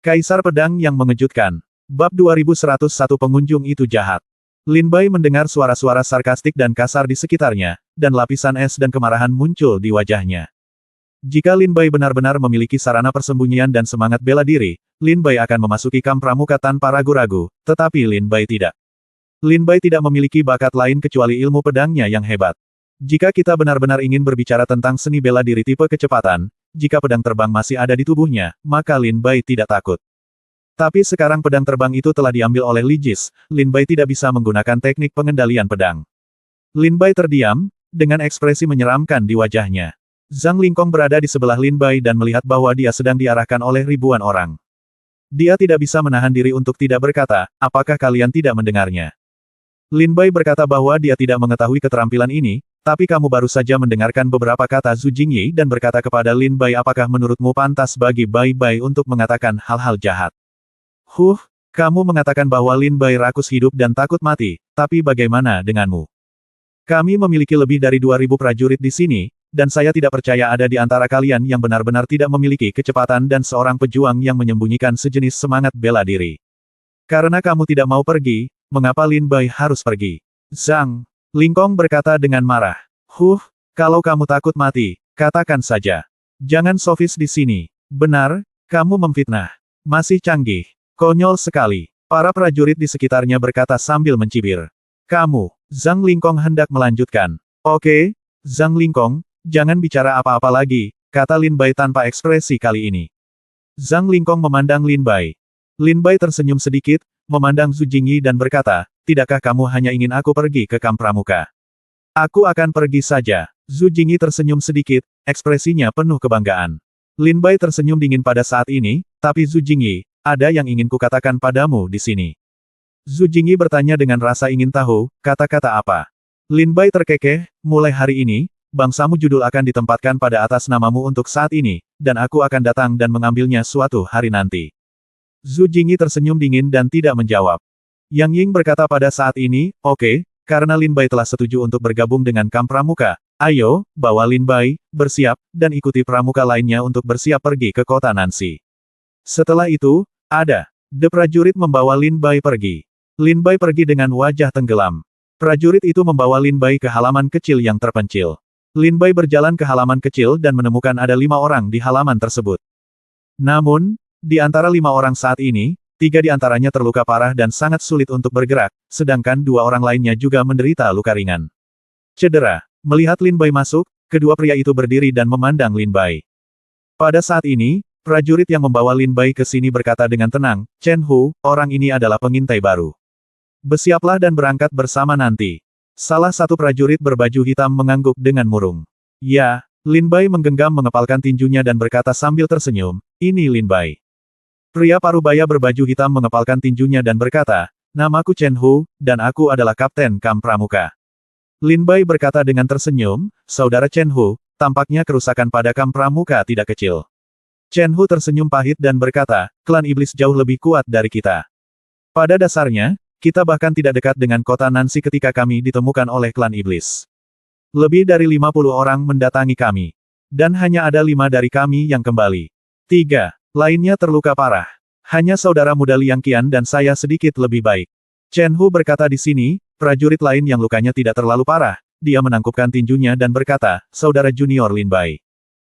Kaisar Pedang yang Mengejutkan. Bab 2101 Pengunjung Itu Jahat. Lin Bai mendengar suara-suara sarkastik dan kasar di sekitarnya, dan lapisan es dan kemarahan muncul di wajahnya. Jika Lin Bai benar-benar memiliki sarana persembunyian dan semangat bela diri, Lin Bai akan memasuki kamp pramuka tanpa ragu-ragu, tetapi Lin Bai tidak. Lin Bai tidak memiliki bakat lain kecuali ilmu pedangnya yang hebat. Jika kita benar-benar ingin berbicara tentang seni bela diri tipe kecepatan, jika pedang terbang masih ada di tubuhnya, maka Lin Bai tidak takut. Tapi sekarang pedang terbang itu telah diambil oleh Li Jis, Lin Bai tidak bisa menggunakan teknik pengendalian pedang. Lin Bai terdiam, dengan ekspresi menyeramkan di wajahnya. Zhang Lingkong berada di sebelah Lin Bai dan melihat bahwa dia sedang diarahkan oleh ribuan orang. Dia tidak bisa menahan diri untuk tidak berkata, apakah kalian tidak mendengarnya? Lin Bai berkata bahwa dia tidak mengetahui keterampilan ini, tapi kamu baru saja mendengarkan beberapa kata Zhu Jingyi dan berkata kepada Lin Bai apakah menurutmu pantas bagi Bai Bai untuk mengatakan hal-hal jahat. Kamu mengatakan bahwa Lin Bai rakus hidup dan takut mati, tapi bagaimana denganmu? Kami memiliki lebih dari 2000 prajurit di sini, dan saya tidak percaya ada di antara kalian yang benar-benar tidak memiliki kecepatan dan seorang pejuang yang menyembunyikan sejenis semangat bela diri. Karena kamu tidak mau pergi, mengapa Lin Bai harus pergi? Zhang Lingkong berkata dengan marah. Kalau kamu takut mati, katakan saja. Jangan sofis di sini. Benar, kamu memfitnah. Masih canggih. Konyol sekali. Para prajurit di sekitarnya berkata sambil mencibir. Kamu, Zhang Lingkong hendak melanjutkan. Oke, Zhang Lingkong, jangan bicara apa-apa lagi, kata Lin Bai tanpa ekspresi kali ini. Zhang Lingkong memandang Lin Bai. Lin Bai tersenyum sedikit, memandang Zhu Jingyi dan berkata, tidakkah kamu hanya ingin aku pergi ke kamp pramuka? Aku akan pergi saja. Zhu Jingyi tersenyum sedikit, ekspresinya penuh kebanggaan. Lin Bai tersenyum dingin pada saat ini, tapi Zhu Jingyi, ada yang ingin kukatakan padamu di sini. Zhu Jingyi bertanya dengan rasa ingin tahu, kata-kata apa? Lin Bai terkekeh, mulai hari ini, bangsamu judul akan ditempatkan pada atas namamu untuk saat ini, dan aku akan datang dan mengambilnya suatu hari nanti. Zhu Jingyi tersenyum dingin dan tidak menjawab. Yang Ying berkata pada saat ini, oke, karena Lin Bai telah setuju untuk bergabung dengan kamp pramuka, ayo, bawa Lin Bai, bersiap, dan ikuti pramuka lainnya untuk bersiap pergi ke kota Nanxi. Setelah itu, prajurit membawa Lin Bai pergi. Lin Bai pergi dengan wajah tenggelam. Prajurit itu membawa Lin Bai ke halaman kecil yang terpencil. Lin Bai berjalan ke halaman kecil dan menemukan ada 5 orang di halaman tersebut. Namun, di antara 5 orang saat ini, 3 di antaranya terluka parah dan sangat sulit untuk bergerak, sedangkan 2 orang lainnya juga menderita luka ringan. Cedera. Melihat Lin Bai masuk, kedua pria itu berdiri dan memandang Lin Bai. Pada saat ini, prajurit yang membawa Lin Bai ke sini berkata dengan tenang, Chen Hu, orang ini adalah pengintai baru. Bersiaplah dan berangkat bersama nanti. Salah satu prajurit berbaju hitam mengangguk dengan murung. Ya, Lin Bai menggenggam mengepalkan tinjunya dan berkata sambil tersenyum, ini Lin Bai. Pria parubaya berbaju hitam mengepalkan tinjunya dan berkata, namaku Chen Hu, dan aku adalah Kapten Kamp Pramuka. Lin Bai berkata dengan tersenyum, saudara Chen Hu, tampaknya kerusakan pada Kamp Pramuka tidak kecil. Chen Hu tersenyum pahit dan berkata, klan iblis jauh lebih kuat dari kita. Pada dasarnya, kita bahkan tidak dekat dengan kota Nanxi ketika kami ditemukan oleh klan iblis. Lebih dari 50 orang mendatangi kami. Dan hanya ada 5 dari kami yang kembali. 3 lainnya terluka parah. Hanya saudara muda Liang Qian dan saya sedikit lebih baik. Chen Hu berkata di sini, prajurit lain yang lukanya tidak terlalu parah, dia menangkupkan tinjunya dan berkata, saudara junior Lin Bai.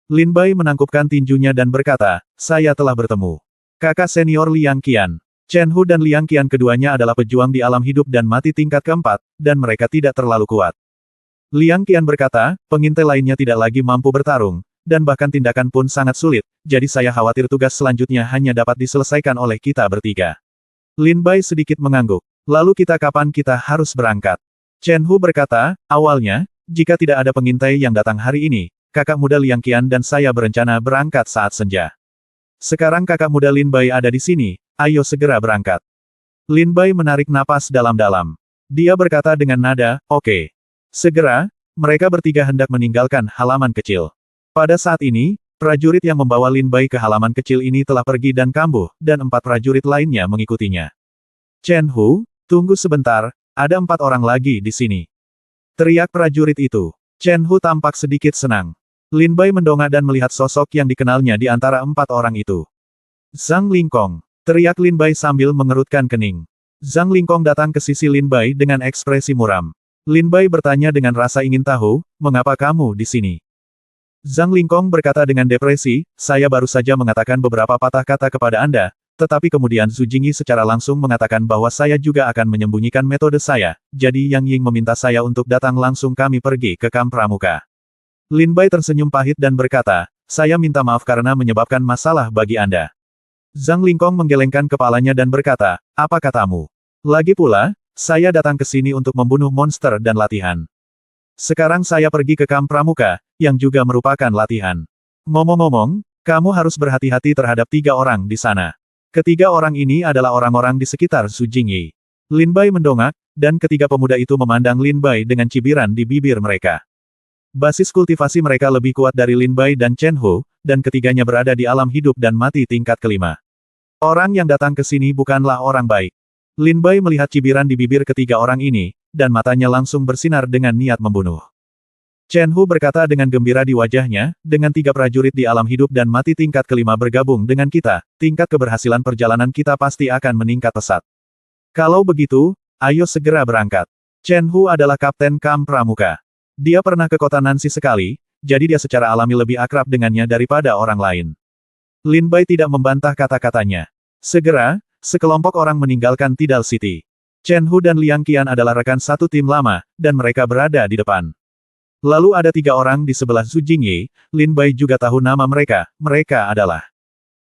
Lin Bai menangkupkan tinjunya dan berkata, saya telah bertemu. Kakak senior Liang Qian. Chen Hu dan Liang Qian keduanya adalah pejuang di alam hidup dan mati tingkat keempat, dan mereka tidak terlalu kuat. Liang Qian berkata, pengintai lainnya tidak lagi mampu bertarung, dan bahkan tindakan pun sangat sulit, jadi saya khawatir tugas selanjutnya hanya dapat diselesaikan oleh kita bertiga. Lin Bai sedikit mengangguk. Lalu kapan kita harus berangkat? Chen Hu berkata, awalnya, jika tidak ada pengintai yang datang hari ini, kakak muda Liang Qian dan saya berencana berangkat saat senja. Sekarang kakak muda Lin Bai ada di sini, ayo segera berangkat. Lin Bai menarik napas dalam-dalam. Dia berkata dengan nada, oke. Segera, mereka bertiga hendak meninggalkan halaman kecil. Pada saat ini, prajurit yang membawa Lin Bai ke halaman kecil ini telah pergi dan kambuh, dan 4 prajurit lainnya mengikutinya. Chen Hu, tunggu sebentar, ada 4 orang lagi di sini. Teriak prajurit itu. Chen Hu tampak sedikit senang. Lin Bai mendongak dan melihat sosok yang dikenalnya di antara 4 orang itu. Zhang Lingkong, teriak Lin Bai sambil mengerutkan kening. Zhang Lingkong datang ke sisi Lin Bai dengan ekspresi muram. Lin Bai bertanya dengan rasa ingin tahu, mengapa kamu di sini? Zhang Lingkong berkata dengan depresi, saya baru saja mengatakan beberapa patah kata kepada Anda, tetapi kemudian Zhu Jingyi secara langsung mengatakan bahwa saya juga akan menyembunyikan metode saya, jadi Yang Ying meminta saya untuk datang langsung kami pergi ke kamp pramuka. Lin Bai tersenyum pahit dan berkata, saya minta maaf karena menyebabkan masalah bagi Anda. Zhang Lingkong menggelengkan kepalanya dan berkata, apa katamu? Lagi pula, saya datang ke sini untuk membunuh monster dan latihan. Sekarang saya pergi ke kamp pramuka, yang juga merupakan latihan. Ngomong-ngomong, kamu harus berhati-hati terhadap 3 orang di sana. Ketiga orang ini adalah orang-orang di sekitar Zhu Jingyi. Lin Bai mendongak, dan ketiga pemuda itu memandang Lin Bai dengan cibiran di bibir mereka. Basis kultivasi mereka lebih kuat dari Lin Bai dan Chen Hu, dan ketiganya berada di alam hidup dan mati tingkat kelima. Orang yang datang ke sini bukanlah orang baik. Lin Bai melihat cibiran di bibir ketiga orang ini, dan matanya langsung bersinar dengan niat membunuh. Chen Hu berkata dengan gembira di wajahnya, dengan 3 prajurit di alam hidup dan mati tingkat kelima bergabung dengan kita, tingkat keberhasilan perjalanan kita pasti akan meningkat pesat. Kalau begitu, ayo segera berangkat. Chen Hu adalah kapten kamp pramuka. Dia pernah ke kota Nancy sekali, jadi dia secara alami lebih akrab dengannya daripada orang lain. Lin Bai tidak membantah kata-katanya. Segera, sekelompok orang meninggalkan Tidal City. Chen Hu dan Liang Qian adalah rekan satu tim lama, dan mereka berada di depan. Lalu ada 3 orang di sebelah Zhu Jingyi, Lin Bai juga tahu nama mereka adalah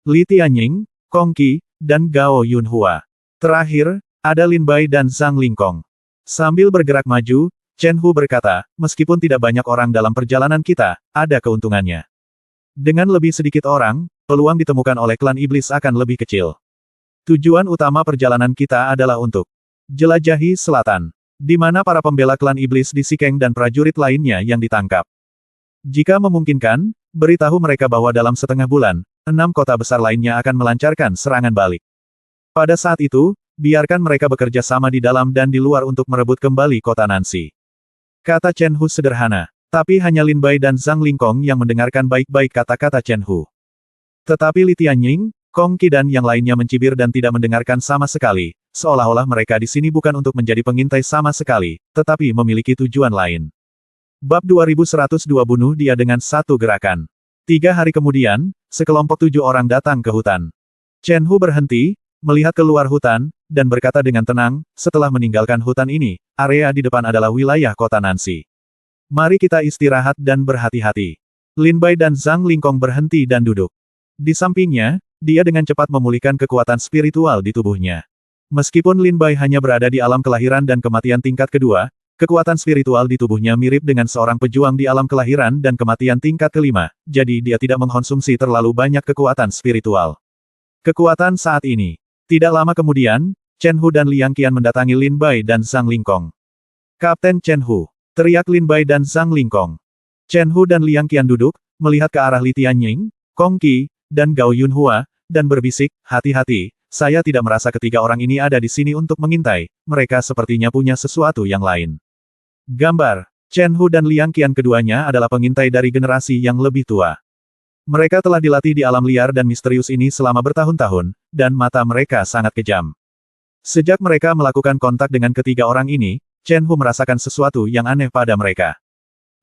Li Tianying, Kong Qi, dan Gao Yunhua. Terakhir, ada Lin Bai dan Zhang Lingkong. Sambil bergerak maju, Chen Hu berkata, meskipun tidak banyak orang dalam perjalanan kita, ada keuntungannya. Dengan lebih sedikit orang, peluang ditemukan oleh klan iblis akan lebih kecil. Tujuan utama perjalanan kita adalah untuk jelajahi selatan, di mana para pembela klan iblis di Sikeng dan prajurit lainnya yang ditangkap. Jika memungkinkan, beritahu mereka bahwa dalam setengah bulan, 6 kota besar lainnya akan melancarkan serangan balik. Pada saat itu, biarkan mereka bekerja sama di dalam dan di luar untuk merebut kembali kota Nancy. Kata Chen Hu sederhana, tapi hanya Lin Bai dan Zhang Lingkong yang mendengarkan baik-baik kata-kata Chen Hu. Tetapi Li Tianying, Kong Qi dan yang lainnya mencibir dan tidak mendengarkan sama sekali, seolah-olah mereka di sini bukan untuk menjadi pengintai sama sekali, tetapi memiliki tujuan lain. Bab 2102 bunuh dia dengan satu gerakan. 3 hari kemudian, sekelompok 7 orang datang ke hutan. Chen Hu berhenti, melihat keluar hutan, dan berkata dengan tenang, setelah meninggalkan hutan ini, area di depan adalah wilayah kota Nancy. Mari kita istirahat dan berhati-hati. Lin Bai dan Zhang Lingkong berhenti dan duduk. Di sampingnya, dia dengan cepat memulihkan kekuatan spiritual di tubuhnya. Meskipun Lin Bai hanya berada di alam kelahiran dan kematian tingkat kedua, kekuatan spiritual di tubuhnya mirip dengan seorang pejuang di alam kelahiran dan kematian tingkat kelima, jadi dia tidak mengkonsumsi terlalu banyak kekuatan spiritual. Kekuatan saat ini. Tidak lama kemudian, Chen Hu dan Liang Qian mendatangi Lin Bai dan Zhang Lingkong. Kapten Chen Hu, teriak Lin Bai dan Zhang Lingkong. Chen Hu dan Liang Qian duduk, melihat ke arah Li Tianying, Kong Qi, dan Gao Yunhua, dan berbisik, hati-hati, saya tidak merasa ketiga orang ini ada di sini untuk mengintai, mereka sepertinya punya sesuatu yang lain. Gambar, Chen Hu dan Liang Qian keduanya adalah pengintai dari generasi yang lebih tua. Mereka telah dilatih di alam liar dan misterius ini selama bertahun-tahun, dan mata mereka sangat kejam. Sejak mereka melakukan kontak dengan ketiga orang ini, Chen Hu merasakan sesuatu yang aneh pada mereka.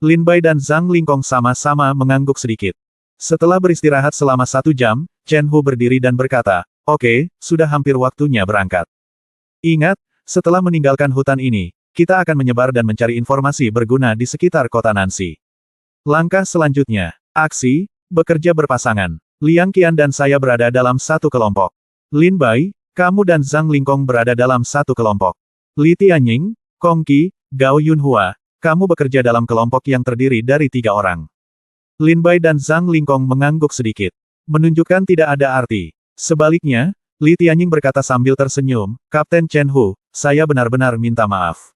Lin Bai dan Zhang Lingkong sama-sama mengangguk sedikit. Setelah beristirahat selama 1 jam, Chen Hu berdiri dan berkata, oke, sudah hampir waktunya berangkat. Ingat, setelah meninggalkan hutan ini, kita akan menyebar dan mencari informasi berguna di sekitar kota Nancy. Langkah selanjutnya, aksi, bekerja berpasangan. Liang Qian dan saya berada dalam satu kelompok. Lin Bai, kamu dan Zhang Lingkong berada dalam satu kelompok. Li Tianying, Kong Qi, Gao Yunhua, kamu bekerja dalam kelompok yang terdiri dari 3 orang. Lin Bai dan Zhang Lingkong mengangguk sedikit. Menunjukkan tidak ada arti. Sebaliknya, Li Tianying berkata sambil tersenyum, Kapten Chen Hu, saya benar-benar minta maaf.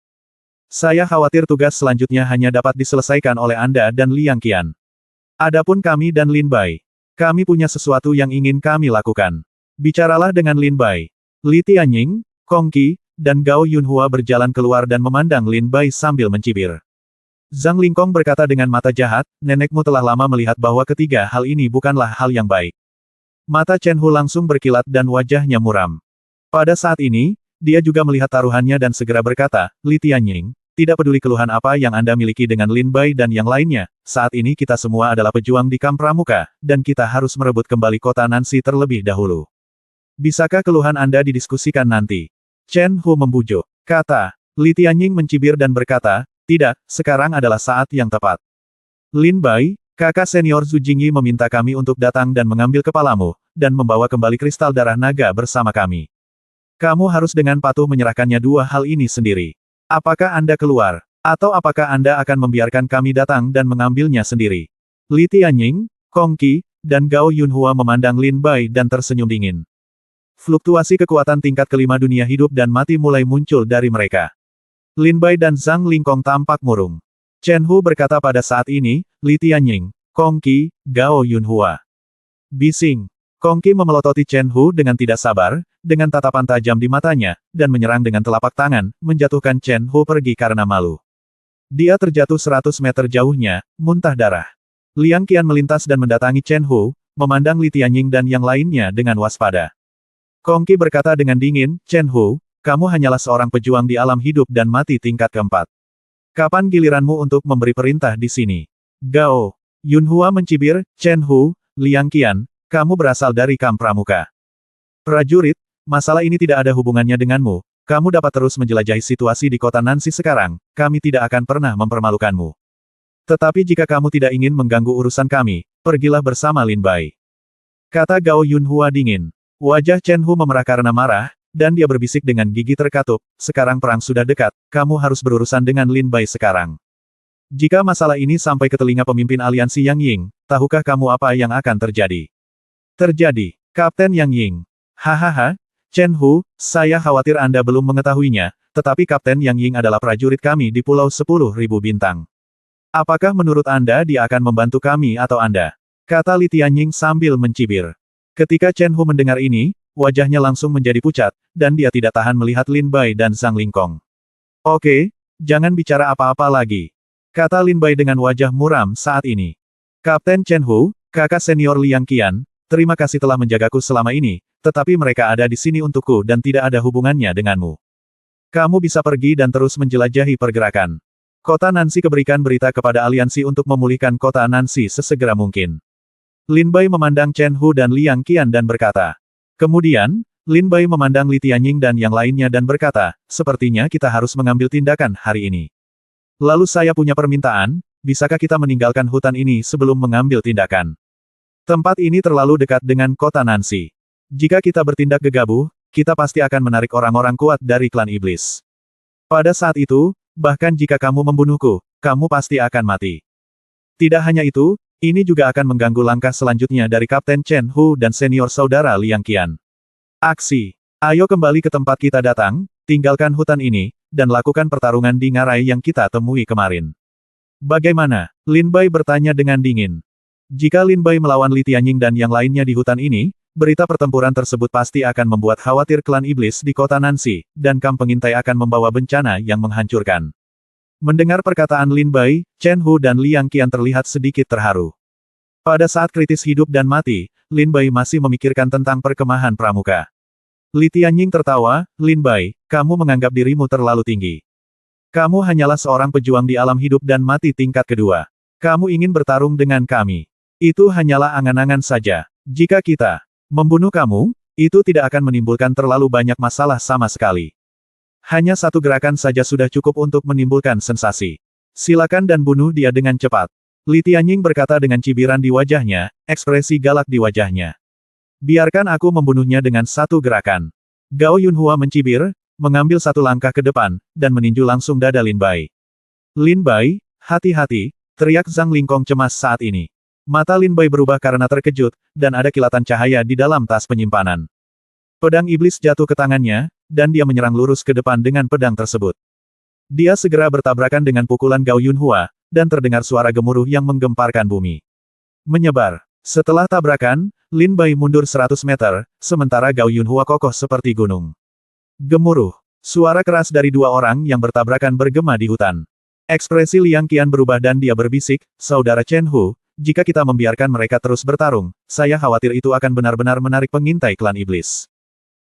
Saya khawatir tugas selanjutnya hanya dapat diselesaikan oleh Anda dan Liang Qian. Adapun kami dan Lin Bai, kami punya sesuatu yang ingin kami lakukan. Bicaralah dengan Lin Bai. Li Tianying, Kong Qi, dan Gao Yunhua berjalan keluar dan memandang Lin Bai sambil mencibir. Zhang Lingkong berkata dengan mata jahat, nenekmu telah lama melihat bahwa ketiga hal ini bukanlah hal yang baik. Mata Chen Hu langsung berkilat dan wajahnya muram. Pada saat ini, dia juga melihat taruhannya dan segera berkata, Li Tianying, tidak peduli keluhan apa yang Anda miliki dengan Lin Bai dan yang lainnya, saat ini kita semua adalah pejuang di kamp pramuka, dan kita harus merebut kembali kota Nancy terlebih dahulu. Bisakah keluhan Anda didiskusikan nanti? Chen Hu membujuk. Kata, Li Tianying mencibir dan berkata, tidak, sekarang adalah saat yang tepat. Lin Bai, kakak senior Zhu Jingyi meminta kami untuk datang dan mengambil kepalamu, dan membawa kembali kristal darah naga bersama kami. Kamu harus dengan patuh menyerahkannya dua hal ini sendiri. Apakah Anda keluar? Atau apakah Anda akan membiarkan kami datang dan mengambilnya sendiri? Li Tianying, Kong Qi, dan Gao Yunhua memandang Lin Bai dan tersenyum dingin. Fluktuasi kekuatan tingkat kelima dunia hidup dan mati mulai muncul dari mereka. Lin Bai dan Zhang Lingkong tampak murung. Chen Hu berkata pada saat ini, Li Tianying, Kong Qi, Gao Yunhua. Bising. Kong Qi memelototi Chen Hu dengan tidak sabar, dengan tatapan tajam di matanya, dan menyerang dengan telapak tangan, menjatuhkan Chen Hu pergi karena malu. Dia terjatuh 100 meter jauhnya, muntah darah. Liang Qian melintas dan mendatangi Chen Hu, memandang Li Tianying dan yang lainnya dengan waspada. Kong Qi berkata dengan dingin, Chen Hu, kamu hanyalah seorang pejuang di alam hidup dan mati tingkat keempat. Kapan giliranmu untuk memberi perintah di sini? Gao Yunhua mencibir, Chen Hu, Liang Qian, kamu berasal dari kamp pramuka. Prajurit, masalah ini tidak ada hubungannya denganmu, kamu dapat terus menjelajahi situasi di kota Nancy sekarang, kami tidak akan pernah mempermalukanmu. Tetapi jika kamu tidak ingin mengganggu urusan kami, pergilah bersama Lin Bai. Kata Gao Yunhua dingin. Wajah Chen Hu memerah karena marah, dan dia berbisik dengan gigi terkatup, sekarang perang sudah dekat, kamu harus berurusan dengan Lin Bai sekarang. Jika masalah ini sampai ke telinga pemimpin aliansi Yang Ying, tahukah kamu apa yang akan terjadi? Terjadi, Kapten Yang Ying. Hahaha, Chen Hu, saya khawatir Anda belum mengetahuinya, tetapi Kapten Yang Ying adalah prajurit kami di Pulau 10.000 Bintang. Apakah menurut Anda dia akan membantu kami atau Anda? Kata Li Tianying sambil mencibir. Ketika Chen Hu mendengar ini, wajahnya langsung menjadi pucat, dan dia tidak tahan melihat Lin Bai dan Zhang Lingkong. Oke, jangan bicara apa-apa lagi. Kata Lin Bai dengan wajah muram saat ini. Kapten Chen Hu, kakak senior Liang Qian, terima kasih telah menjagaku selama ini, tetapi mereka ada di sini untukku dan tidak ada hubungannya denganmu. Kamu bisa pergi dan terus menjelajahi pergerakan. Kota Nancy keberikan berita kepada aliansi untuk memulihkan kota Nancy sesegera mungkin. Lin Bai memandang Chen Hu dan Liang Qian dan berkata. Kemudian, Lin Bai memandang Li Tianying dan yang lainnya dan berkata, sepertinya kita harus mengambil tindakan hari ini. Lalu saya punya permintaan, bisakah kita meninggalkan hutan ini sebelum mengambil tindakan? Tempat ini terlalu dekat dengan kota Nancy. Jika kita bertindak gegabah, kita pasti akan menarik orang-orang kuat dari klan iblis. Pada saat itu, bahkan jika kamu membunuhku, kamu pasti akan mati. Tidak hanya itu, ini juga akan mengganggu langkah selanjutnya dari Kapten Chen Hu dan senior saudara Liang Qian. Aksi. Ayo kembali ke tempat kita datang, tinggalkan hutan ini, dan lakukan pertarungan di ngarai yang kita temui kemarin. Bagaimana? Lin Bai bertanya dengan dingin. Jika Lin Bai melawan Li Tianying dan yang lainnya di hutan ini, berita pertempuran tersebut pasti akan membuat khawatir klan iblis di kota Nancy, dan kamp pengintai akan membawa bencana yang menghancurkan. Mendengar perkataan Lin Bai, Chen Hu dan Liang Qian terlihat sedikit terharu. Pada saat kritis hidup dan mati, Lin Bai masih memikirkan tentang perkemahan pramuka. Li Tianying tertawa, Lin Bai, kamu menganggap dirimu terlalu tinggi. Kamu hanyalah seorang pejuang di alam hidup dan mati tingkat kedua. Kamu ingin bertarung dengan kami. Itu hanyalah angan-angan saja. Jika kita membunuh kamu, itu tidak akan menimbulkan terlalu banyak masalah sama sekali. Hanya satu gerakan saja sudah cukup untuk menimbulkan sensasi. Silakan dan bunuh dia dengan cepat. Li Tianying berkata dengan cibiran di wajahnya, ekspresi galak di wajahnya. Biarkan aku membunuhnya dengan satu gerakan. Gao Yunhua mencibir, mengambil satu langkah ke depan, dan meninju langsung dada Lin Bai. Lin Bai, hati-hati, teriak Zhang Lingkong cemas saat ini. Mata Lin Bai berubah karena terkejut, dan ada kilatan cahaya di dalam tas penyimpanan. Pedang iblis jatuh ke tangannya, dan dia menyerang lurus ke depan dengan pedang tersebut. Dia segera bertabrakan dengan pukulan Gao Yunhua, dan terdengar suara gemuruh yang menggemparkan bumi. Menyebar. Setelah tabrakan, Lin Bai mundur 100 meter, sementara Gao Yunhua kokoh seperti gunung. Gemuruh. Suara keras dari dua orang yang bertabrakan bergema di hutan. Ekspresi Liang Qian berubah dan dia berbisik, Saudara Chen Hu, jika kita membiarkan mereka terus bertarung, saya khawatir itu akan benar-benar menarik pengintai klan iblis.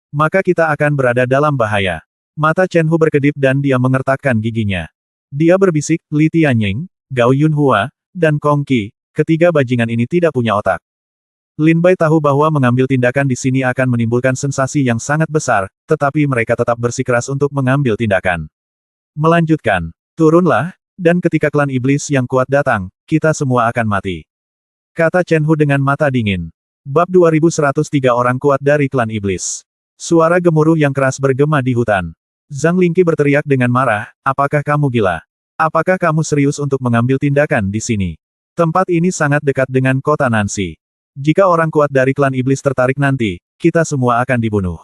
Maka kita akan berada dalam bahaya. Mata Chen Hu berkedip dan dia mengertakkan giginya. Dia berbisik, Li Tianying, Gao Yunhua, dan Kong Qi, ketiga bajingan ini tidak punya otak. Lin Bai tahu bahwa mengambil tindakan di sini akan menimbulkan sensasi yang sangat besar, tetapi mereka tetap bersikeras untuk mengambil tindakan. Melanjutkan, turunlah, dan ketika klan iblis yang kuat datang, kita semua akan mati. Kata Chen Hu dengan mata dingin. Bab 2103 orang kuat dari klan iblis. Suara gemuruh yang keras bergema di hutan. Zhang Lingqi berteriak dengan marah, apakah kamu gila? Apakah kamu serius untuk mengambil tindakan di sini? Tempat ini sangat dekat dengan kota Nancy. Jika orang kuat dari klan iblis tertarik nanti, kita semua akan dibunuh.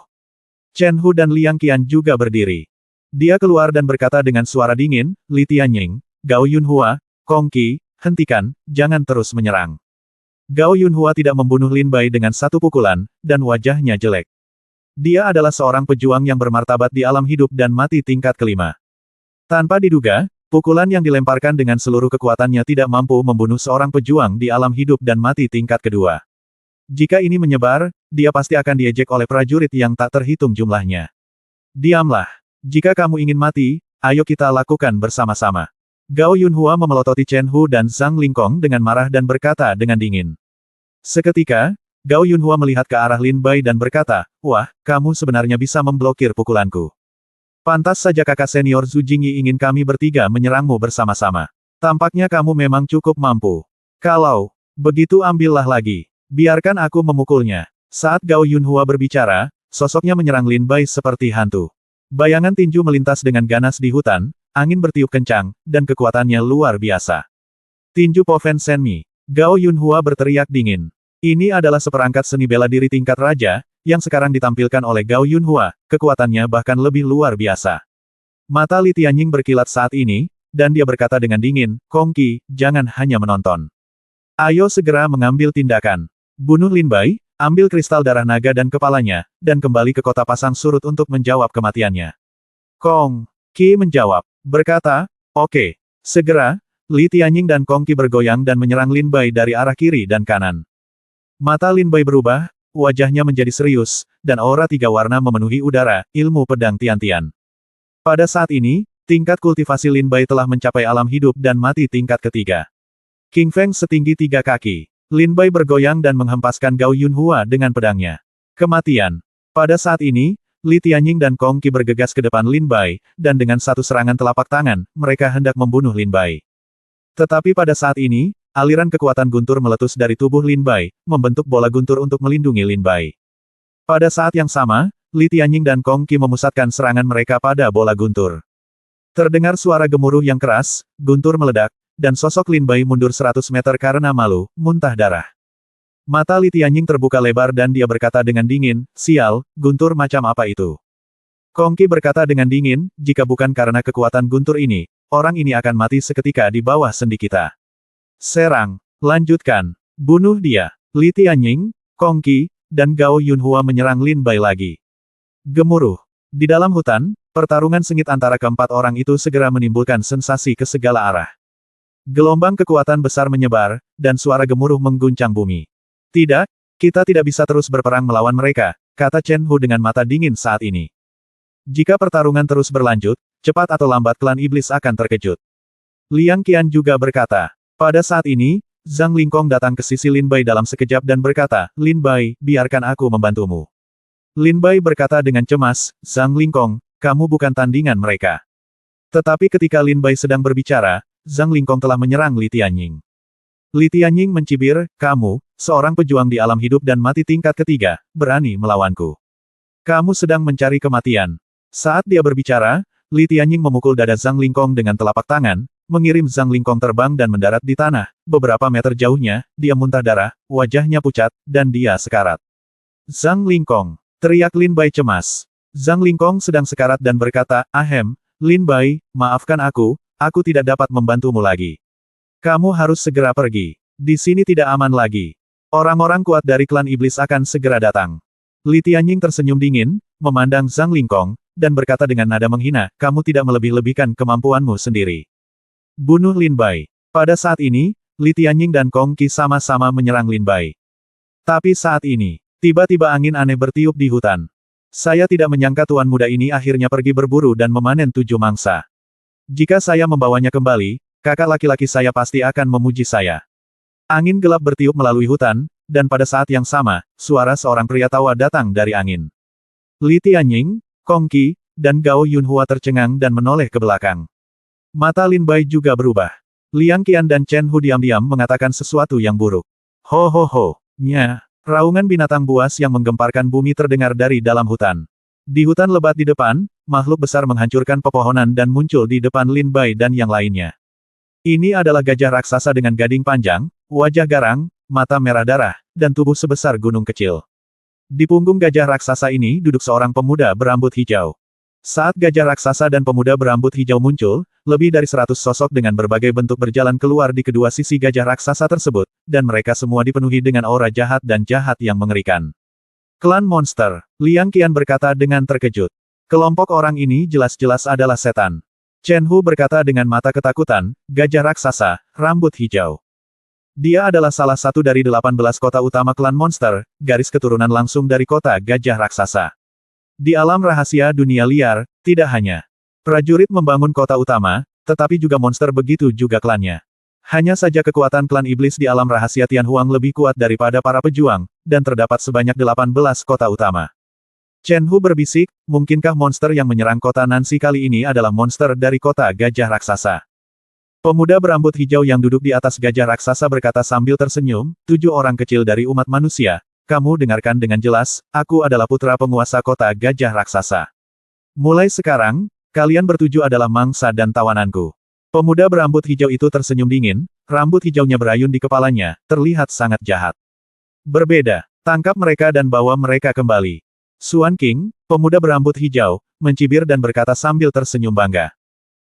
Chen Hu dan Liang Qian juga berdiri. Dia keluar dan berkata dengan suara dingin, Li Tianying, Gao Yunhua, Kong Qi, hentikan, jangan terus menyerang. Gao Yunhua tidak membunuh Lin Bai dengan satu pukulan, dan wajahnya jelek. Dia adalah seorang pejuang yang bermartabat di alam hidup dan mati tingkat kelima. Tanpa diduga, pukulan yang dilemparkan dengan seluruh kekuatannya tidak mampu membunuh seorang pejuang di alam hidup dan mati tingkat kedua. Jika ini menyebar, dia pasti akan diejek oleh prajurit yang tak terhitung jumlahnya. Diamlah. Jika kamu ingin mati, ayo kita lakukan bersama-sama. Gao Yunhua memelototi Chen Hu dan Zhang Lingkong dengan marah dan berkata dengan dingin. Seketika, Gao Yunhua melihat ke arah Lin Bai dan berkata, wah, kamu sebenarnya bisa memblokir pukulanku. Pantas saja kakak senior Zhu Jingyi ingin kami bertiga menyerangmu bersama-sama. Tampaknya kamu memang cukup mampu. Kalau begitu ambillah lagi. Biarkan aku memukulnya. Saat Gao Yunhua berbicara, sosoknya menyerang Lin Bai seperti hantu. Bayangan tinju melintas dengan ganas di hutan, angin bertiup kencang, dan kekuatannya luar biasa. Tinju Poven Senmi. Gao Yunhua berteriak dingin. Ini adalah seperangkat seni bela diri tingkat raja, yang sekarang ditampilkan oleh Gao Yunhua, kekuatannya bahkan lebih luar biasa. Mata Li Tianying berkilat saat ini, dan dia berkata dengan dingin, Kong Qi, jangan hanya menonton. Ayo segera mengambil tindakan. Bunuh Lin Bai, ambil kristal darah naga dan kepalanya, dan kembali ke kota pasang surut untuk menjawab kematiannya. Kong Qi menjawab, berkata, oke. Segera, Li Tianying dan Kong Qi bergoyang dan menyerang Lin Bai dari arah kiri dan kanan. Mata Lin Bai berubah, wajahnya menjadi serius, dan aura tiga warna memenuhi udara, ilmu pedang Tian-Tian. Pada saat ini, tingkat kultivasi Lin Bai telah mencapai alam hidup dan mati tingkat ketiga. King Feng setinggi 3 kaki. Lin Bai bergoyang dan menghempaskan Gao Yunhua dengan pedangnya. Kematian. Pada saat ini, Li Tianying dan Kong Qi bergegas ke depan Lin Bai, dan dengan satu serangan telapak tangan, mereka hendak membunuh Lin Bai. Tetapi pada saat ini, aliran kekuatan guntur meletus dari tubuh Lin Bai, membentuk bola guntur untuk melindungi Lin Bai. Pada saat yang sama, Li Tianying dan Kong Qi memusatkan serangan mereka pada bola guntur. Terdengar suara gemuruh yang keras, guntur meledak, dan sosok Lin Bai mundur 100 meter karena malu, muntah darah. Mata Li Tianying terbuka lebar dan dia berkata dengan dingin, sial, guntur macam apa itu? Kong Qi berkata dengan dingin, jika bukan karena kekuatan guntur ini, orang ini akan mati seketika di bawah sendi kita. Serang, lanjutkan, bunuh dia. Li Tianying, Kong Qi, dan Gao Yunhua menyerang Lin Bai lagi. Gemuruh. Di dalam hutan, pertarungan sengit antara keempat orang itu segera menimbulkan sensasi ke segala arah. Gelombang kekuatan besar menyebar, dan suara gemuruh mengguncang bumi. Tidak, kita tidak bisa terus berperang melawan mereka, kata Chen Hu dengan mata dingin saat ini. Jika pertarungan terus berlanjut, cepat atau lambat klan iblis akan terkejut. Liang Qian juga berkata. Pada saat ini, Zhang Lingkong datang ke sisi Lin Bai dalam sekejap dan berkata, Lin Bai, biarkan aku membantumu. Lin Bai berkata dengan cemas, Zhang Lingkong, kamu bukan tandingan mereka. Tetapi ketika Lin Bai sedang berbicara, Zhang Lingkong telah menyerang Li Tianying. Li Tianying mencibir, kamu, seorang pejuang di alam hidup dan mati tingkat ketiga, berani melawanku. Kamu sedang mencari kematian. Saat dia berbicara, Li Tianying memukul dada Zhang Lingkong dengan telapak tangan, mengirim Zhang Lingkong terbang dan mendarat di tanah, beberapa meter jauhnya, dia muntah darah, wajahnya pucat, dan dia sekarat. Zhang Lingkong, teriak Lin Bai cemas. Zhang Lingkong sedang sekarat dan berkata, ahem, Lin Bai, maafkan aku tidak dapat membantumu lagi. Kamu harus segera pergi. Di sini tidak aman lagi. Orang-orang kuat dari klan iblis akan segera datang. Li Tianying tersenyum dingin, memandang Zhang Lingkong, dan berkata dengan nada menghina, kamu tidak melebih-lebihkan kemampuanmu sendiri. Bunuh Lin Bai. Pada saat ini, Li Tianying dan Kong Qi sama-sama menyerang Lin Bai. Tapi saat ini, tiba-tiba angin aneh bertiup di hutan. Saya tidak menyangka tuan muda ini akhirnya pergi berburu dan memanen 7 mangsa. Jika saya membawanya kembali, kakak laki-laki saya pasti akan memuji saya. Angin gelap bertiup melalui hutan, dan pada saat yang sama, suara seorang pria tawa datang dari angin. Li Tianying, Kong Qi, dan Gao Yunhua tercengang dan menoleh ke belakang. Mata Lin Bai juga berubah. Liang Qian dan Chen Hu diam-diam mengatakan sesuatu yang buruk. Ho ho ho, nya. Raungan binatang buas yang menggemparkan bumi terdengar dari dalam hutan. Di hutan lebat di depan, makhluk besar menghancurkan pepohonan dan muncul di depan Lin Bai dan yang lainnya. Ini adalah gajah raksasa dengan gading panjang, wajah garang, mata merah darah, dan tubuh sebesar gunung kecil. Di punggung gajah raksasa ini duduk seorang pemuda berambut hijau. Saat gajah raksasa dan pemuda berambut hijau muncul, lebih dari 100 sosok dengan berbagai bentuk berjalan keluar di kedua sisi gajah raksasa tersebut, dan mereka semua dipenuhi dengan aura jahat dan jahat yang mengerikan. Klan monster, Liang Qian berkata dengan terkejut. Kelompok orang ini jelas-jelas adalah setan. Chen Hu berkata dengan mata ketakutan, gajah raksasa, rambut hijau. Dia adalah salah satu dari 18 kota utama klan monster, garis keturunan langsung dari kota gajah raksasa. Di alam rahasia dunia liar, tidak hanya prajurit membangun kota utama, tetapi juga monster begitu juga klannya. Hanya saja kekuatan klan iblis di alam rahasia Tianhuang lebih kuat daripada para pejuang, dan terdapat sebanyak 18 kota utama. Chen Hu berbisik, mungkinkah monster yang menyerang kota Nancy kali ini adalah monster dari kota gajah raksasa? Pemuda berambut hijau yang duduk di atas gajah raksasa berkata sambil tersenyum, 7 orang kecil dari umat manusia. Kamu dengarkan dengan jelas, aku adalah putra penguasa kota gajah raksasa. Mulai sekarang, kalian bertujuh adalah mangsa dan tawananku. Pemuda berambut hijau itu tersenyum dingin, rambut hijaunya berayun di kepalanya, terlihat sangat jahat. Berbeda, tangkap mereka dan bawa mereka kembali. Xuan King, pemuda berambut hijau, mencibir dan berkata sambil tersenyum bangga.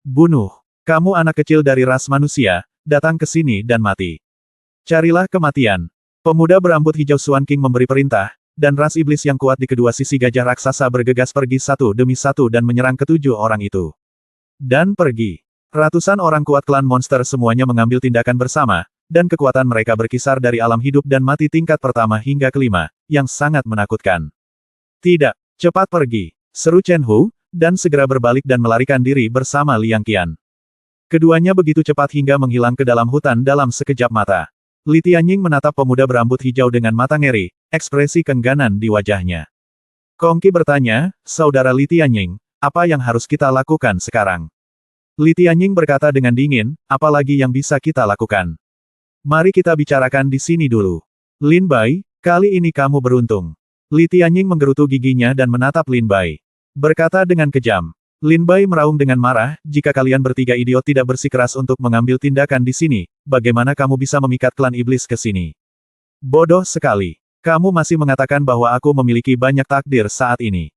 Bunuh, kamu anak kecil dari ras manusia, datang ke sini dan mati. Carilah kematian. Pemuda berambut hijau Xuan King memberi perintah, dan ras iblis yang kuat di kedua sisi gajah raksasa bergegas pergi satu demi satu dan menyerang ketujuh orang itu. Dan pergi. Ratusan orang kuat klan monster semuanya mengambil tindakan bersama, dan kekuatan mereka berkisar dari alam hidup dan mati tingkat pertama hingga kelima, yang sangat menakutkan. Tidak, cepat pergi, seru Chen Hu, dan segera berbalik dan melarikan diri bersama Liang Qian. Keduanya begitu cepat hingga menghilang ke dalam hutan dalam sekejap mata. Li Tianying menatap pemuda berambut hijau dengan mata ngeri, ekspresi kengganan di wajahnya. Kong Qi bertanya, Saudara Li Tianying, apa yang harus kita lakukan sekarang? Li Tianying berkata dengan dingin, apalagi yang bisa kita lakukan? Mari kita bicarakan di sini dulu. Lin Bai, kali ini kamu beruntung. Li Tianying menggerutu giginya dan menatap Lin Bai. Berkata dengan kejam. Lin Bai meraung dengan marah, jika kalian bertiga idiot tidak bersikeras untuk mengambil tindakan di sini, bagaimana kamu bisa memikat klan iblis ke sini? Bodoh sekali. Kamu masih mengatakan bahwa aku memiliki banyak takdir saat ini.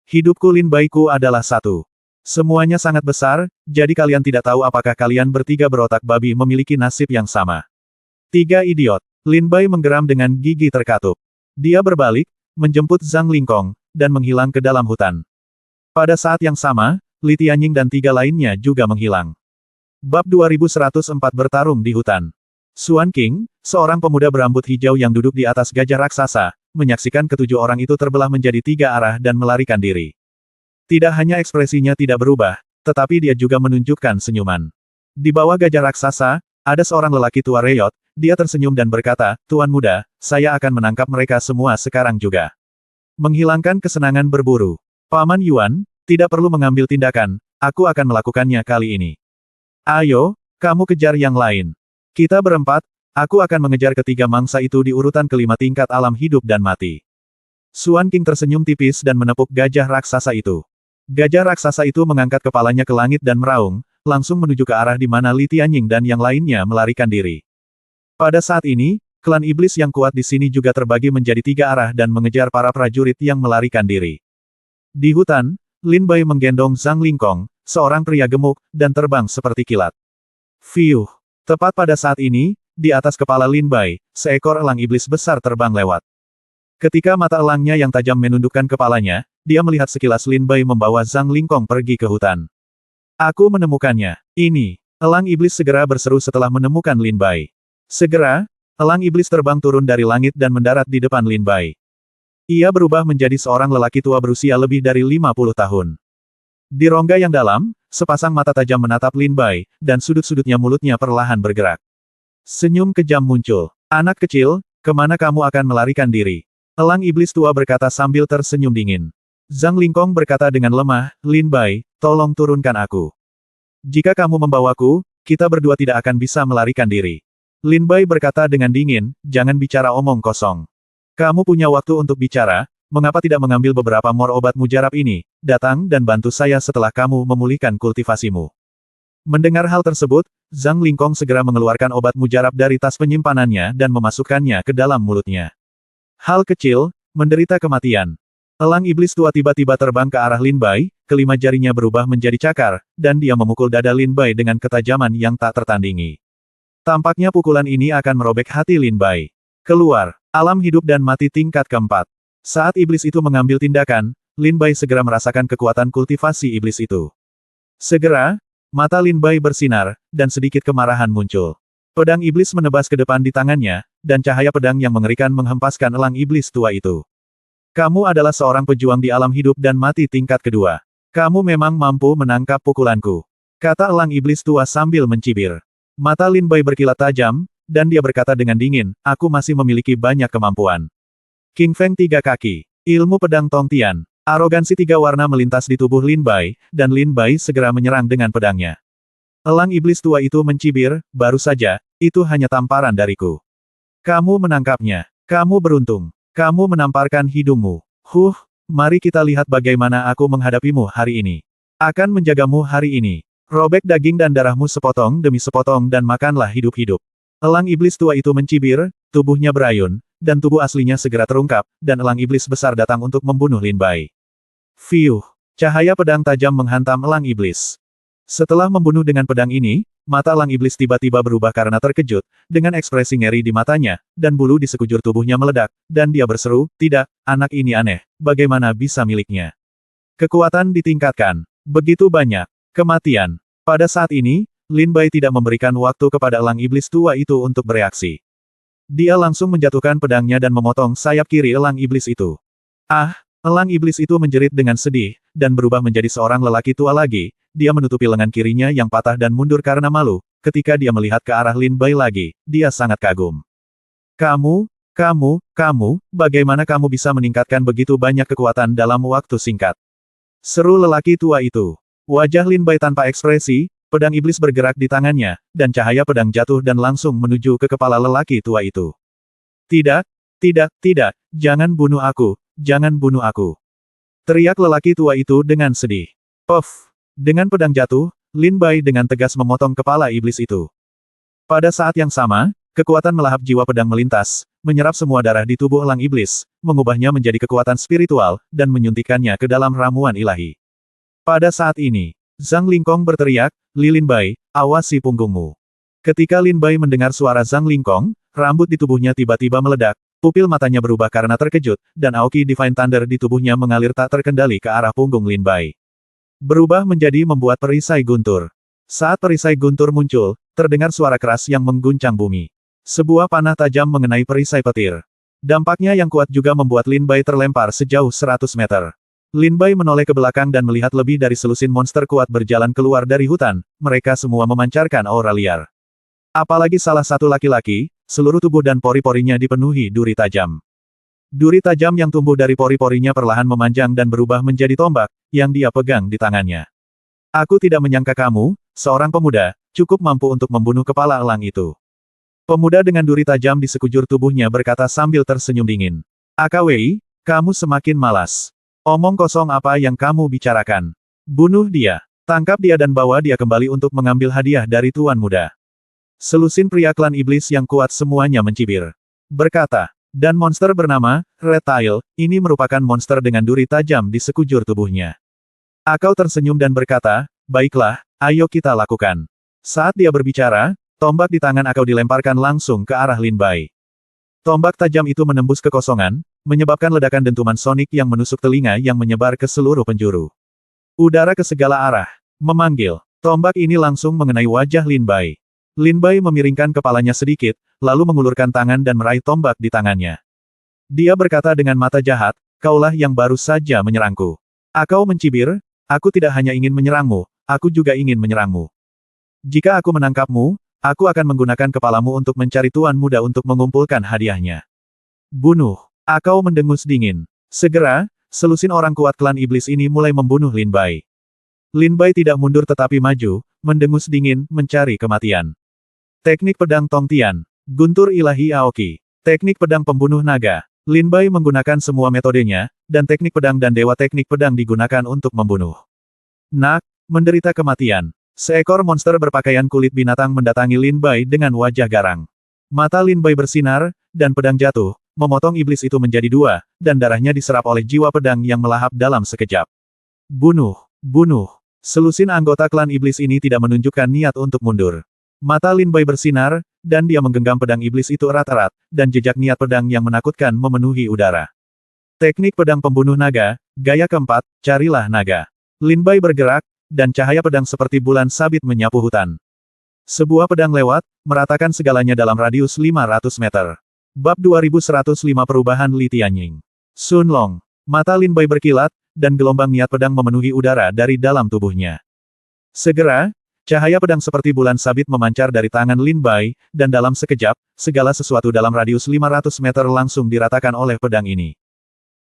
Hidupku Lin Bai-ku adalah satu. Semuanya sangat besar, jadi kalian tidak tahu apakah kalian bertiga berotak babi memiliki nasib yang sama. 3 idiot. Lin Bai menggeram dengan gigi terkatup. Dia berbalik, menjemput Zhang Lingkong, dan menghilang ke dalam hutan. Pada saat yang sama, Li Tianying dan 3 lainnya juga menghilang. Bab 2104 bertarung di hutan. Xuan King, seorang pemuda berambut hijau yang duduk di atas gajah raksasa, menyaksikan ketujuh orang itu terbelah menjadi 3 arah dan melarikan diri. Tidak hanya ekspresinya tidak berubah, tetapi dia juga menunjukkan senyuman. Di bawah gajah raksasa, ada seorang lelaki tua Reyot, dia tersenyum dan berkata, Tuan muda, saya akan menangkap mereka semua sekarang juga. Menghilangkan kesenangan berburu. Paman Yuan, tidak perlu mengambil tindakan, aku akan melakukannya kali ini. Ayo, kamu kejar yang lain. Kita berempat, aku akan mengejar ketiga mangsa itu di urutan kelima tingkat alam hidup dan mati. Xuan King tersenyum tipis dan menepuk gajah raksasa itu. Gajah raksasa itu mengangkat kepalanya ke langit dan meraung, langsung menuju ke arah di mana Li Tianying dan yang lainnya melarikan diri. Pada saat ini, klan iblis yang kuat di sini juga terbagi menjadi 3 arah dan mengejar para prajurit yang melarikan diri. Di hutan, Lin Bai menggendong Zhang Lingkong, seorang pria gemuk, dan terbang seperti kilat. Fiuh! Tepat pada saat ini, di atas kepala Lin Bai, seekor elang iblis besar terbang lewat. Ketika mata elangnya yang tajam menundukkan kepalanya, dia melihat sekilas Lin Bai membawa Zhang Lingkong pergi ke hutan. Aku menemukannya. Ini. Elang iblis segera berseru setelah menemukan Lin Bai. Segera, elang iblis terbang turun dari langit dan mendarat di depan Lin Bai. Ia berubah menjadi seorang lelaki tua berusia lebih dari 50 tahun. Di rongga yang dalam, sepasang mata tajam menatap Lin Bai, dan sudut-sudutnya mulutnya perlahan bergerak. Senyum kejam muncul. Anak kecil, kemana kamu akan melarikan diri? Elang iblis tua berkata sambil tersenyum dingin. Zhang Lingkong berkata dengan lemah, Lin Bai, tolong turunkan aku. Jika kamu membawaku, kita berdua tidak akan bisa melarikan diri. Lin Bai berkata dengan dingin, jangan bicara omong kosong. Kamu punya waktu untuk bicara, mengapa tidak mengambil beberapa mor obat mujarab ini, datang dan bantu saya setelah kamu memulihkan kultivasimu. Mendengar hal tersebut, Zhang Lingkong segera mengeluarkan obat mujarab dari tas penyimpanannya dan memasukkannya ke dalam mulutnya. Hal kecil, menderita kematian. Elang iblis tua tiba-tiba terbang ke arah Lin Bai, kelima jarinya berubah menjadi cakar, dan dia memukul dada Lin Bai dengan ketajaman yang tak tertandingi. Tampaknya pukulan ini akan merobek hati Lin Bai. Keluar, alam hidup dan mati tingkat keempat. Saat iblis itu mengambil tindakan, Lin Bai segera merasakan kekuatan kultivasi iblis itu. Segera, mata Lin Bai bersinar, dan sedikit kemarahan muncul. Pedang iblis menebas ke depan di tangannya, dan cahaya pedang yang mengerikan menghempaskan elang iblis tua itu. Kamu adalah seorang pejuang di alam hidup dan mati tingkat kedua. Kamu memang mampu menangkap pukulanku. Kata elang iblis tua sambil mencibir. Mata Lin Bai berkilat tajam, dan dia berkata dengan dingin, aku masih memiliki banyak kemampuan. King Feng tiga kaki. Ilmu pedang Tong Tian. Arogansi tiga warna melintas di tubuh Lin Bai, dan Lin Bai segera menyerang dengan pedangnya. Elang iblis tua itu mencibir, baru saja, itu hanya tamparan dariku. Kamu menangkapnya. Kamu beruntung. Kamu menamparkan hidungmu. Mari kita lihat bagaimana aku menghadapimu hari ini. Akan menjagamu hari ini. Robek daging dan darahmu sepotong demi sepotong dan makanlah hidup-hidup. Elang iblis tua itu mencibir, tubuhnya berayun, dan tubuh aslinya segera terungkap, dan elang iblis besar datang untuk membunuh Lin Bai. Fiuh! Cahaya pedang tajam menghantam elang iblis. Setelah membunuh dengan pedang ini, mata elang iblis tiba-tiba berubah karena terkejut, dengan ekspresi ngeri di matanya, dan bulu di sekujur tubuhnya meledak, dan dia berseru, tidak, anak ini aneh, bagaimana bisa miliknya? Kekuatan ditingkatkan. Begitu banyak. Kematian. Pada saat ini, Lin Bai tidak memberikan waktu kepada elang iblis tua itu untuk bereaksi. Dia langsung menjatuhkan pedangnya dan memotong sayap kiri elang iblis itu. Ah! Elang iblis itu menjerit dengan sedih, dan berubah menjadi seorang lelaki tua lagi. Dia menutupi lengan kirinya yang patah dan mundur karena malu. Ketika dia melihat ke arah Lin Bai lagi, dia sangat kagum. Kamu, bagaimana kamu bisa meningkatkan begitu banyak kekuatan dalam waktu singkat? Seru lelaki tua itu. Wajah Lin Bai tanpa ekspresi, pedang iblis bergerak di tangannya, dan cahaya pedang jatuh dan langsung menuju ke kepala lelaki tua itu. Tidak, jangan bunuh aku, jangan bunuh aku. Teriak lelaki tua itu dengan sedih. Puff! Dengan pedang jatuh, Lin Bai dengan tegas memotong kepala iblis itu. Pada saat yang sama, kekuatan melahap jiwa pedang melintas, menyerap semua darah di tubuh elang iblis, mengubahnya menjadi kekuatan spiritual, dan menyuntikkannya ke dalam ramuan ilahi. Pada saat ini, Zhang Lingkong berteriak, Lin Bai, awasi punggungmu. Ketika Lin Bai mendengar suara Zhang Lingkong, rambut di tubuhnya tiba-tiba meledak, pupil matanya berubah karena terkejut, dan Aoki Divine Thunder di tubuhnya mengalir tak terkendali ke arah punggung Lin Bai. Berubah menjadi membuat perisai guntur. Saat perisai guntur muncul, terdengar suara keras yang mengguncang bumi. Sebuah panah tajam mengenai perisai petir. Dampaknya yang kuat juga membuat Lin Bai terlempar sejauh 100 meter. Lin Bai menoleh ke belakang dan melihat lebih dari selusin monster kuat berjalan keluar dari hutan, mereka semua memancarkan aura liar. Apalagi salah satu laki-laki, seluruh tubuh dan pori-porinya dipenuhi duri tajam. Duri tajam yang tumbuh dari pori-porinya perlahan memanjang dan berubah menjadi tombak, yang dia pegang di tangannya. Aku tidak menyangka kamu, seorang pemuda, cukup mampu untuk membunuh kepala elang itu. Pemuda dengan duri tajam di sekujur tubuhnya berkata sambil tersenyum dingin. AKWI, kamu semakin malas. Omong kosong apa yang kamu bicarakan? Bunuh dia. Tangkap dia dan bawa dia kembali untuk mengambil hadiah dari Tuan Muda. Selusin pria klan iblis yang kuat semuanya mencibir. Berkata. Dan monster bernama, Reptile, ini merupakan monster dengan duri tajam di sekujur tubuhnya. Akau tersenyum dan berkata, baiklah, ayo kita lakukan. Saat dia berbicara, tombak di tangan Akau dilemparkan langsung ke arah Lin Bai. Tombak tajam itu menembus kekosongan, menyebabkan ledakan dentuman sonik yang menusuk telinga yang menyebar ke seluruh penjuru. Udara ke segala arah. Memanggil. Tombak ini langsung mengenai wajah Lin Bai. Lin Bai memiringkan kepalanya sedikit, lalu mengulurkan tangan dan meraih tombak di tangannya. Dia berkata dengan mata jahat, "Kaulah yang baru saja menyerangku. Akau mencibir, aku tidak hanya ingin menyerangmu, aku juga ingin menyerangmu. Jika aku menangkapmu, aku akan menggunakan kepalamu untuk mencari tuan muda untuk mengumpulkan hadiahnya. Bunuh." Akau mendengus dingin. Segera, selusin orang kuat klan iblis ini mulai membunuh Lin Bai. Lin Bai tidak mundur tetapi maju, mendengus dingin, mencari kematian. Teknik pedang Tong Tian. Guntur ilahi Aoki. Teknik pedang pembunuh naga. Lin Bai menggunakan semua metodenya, dan teknik pedang dan dewa teknik pedang digunakan untuk membunuh. Nak, menderita kematian. Seekor monster berpakaian kulit binatang mendatangi Lin Bai dengan wajah garang. Mata Lin Bai bersinar, dan pedang jatuh, memotong iblis itu menjadi dua, dan darahnya diserap oleh jiwa pedang yang melahap dalam sekejap. Bunuh, bunuh. Selusin anggota klan iblis ini tidak menunjukkan niat untuk mundur. Mata Lin Bai bersinar, dan dia menggenggam pedang iblis itu erat-erat, dan jejak niat pedang yang menakutkan memenuhi udara. Teknik pedang pembunuh naga, gaya keempat, carilah naga. Lin Bai bergerak, dan cahaya pedang seperti bulan sabit menyapu hutan. Sebuah pedang lewat, meratakan segalanya dalam radius 500 meter. Bab 2105 Perubahan Li Tianying. Sun Long. Mata Lin Bai berkilat, dan gelombang niat pedang memenuhi udara dari dalam tubuhnya. Segera, cahaya pedang seperti bulan sabit memancar dari tangan Lin Bai, dan dalam sekejap, segala sesuatu dalam radius 500 meter langsung diratakan oleh pedang ini.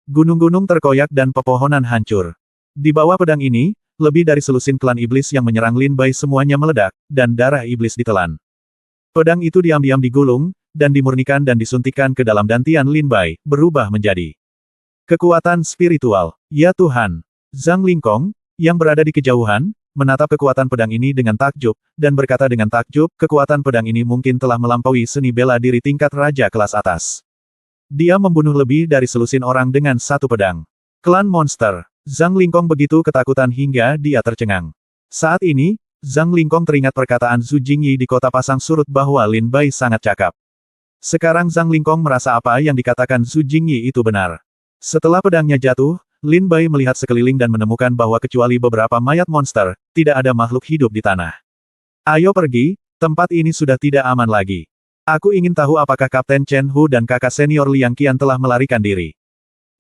Gunung-gunung terkoyak dan pepohonan hancur. Di bawah pedang ini, lebih dari selusin klan iblis yang menyerang Lin Bai semuanya meledak, dan darah iblis ditelan. Pedang itu diam-diam digulung, dan dimurnikan dan disuntikkan ke dalam dantian Lin Bai, berubah menjadi kekuatan spiritual. Ya Tuhan! Zhang Lingkong, yang berada di kejauhan, menatap kekuatan pedang ini dengan takjub, dan berkata dengan takjub, kekuatan pedang ini mungkin telah melampaui seni bela diri tingkat raja kelas atas. Dia membunuh lebih dari selusin orang dengan satu pedang. Klan monster. Zhang Lingkong begitu ketakutan hingga dia tercengang. Saat ini, Zhang Lingkong teringat perkataan Zhu Jingyi di kota pasang surut bahwa Lin Bai sangat cakap. Sekarang Zhang Lingkong merasa apa yang dikatakan Zhu Jingyi itu benar. Setelah pedangnya jatuh, Lin Bai melihat sekeliling dan menemukan bahwa kecuali beberapa mayat monster, tidak ada makhluk hidup di tanah. Ayo pergi, tempat ini sudah tidak aman lagi. Aku ingin tahu apakah Kapten Chen Hu dan kakak senior Liang Qian telah melarikan diri.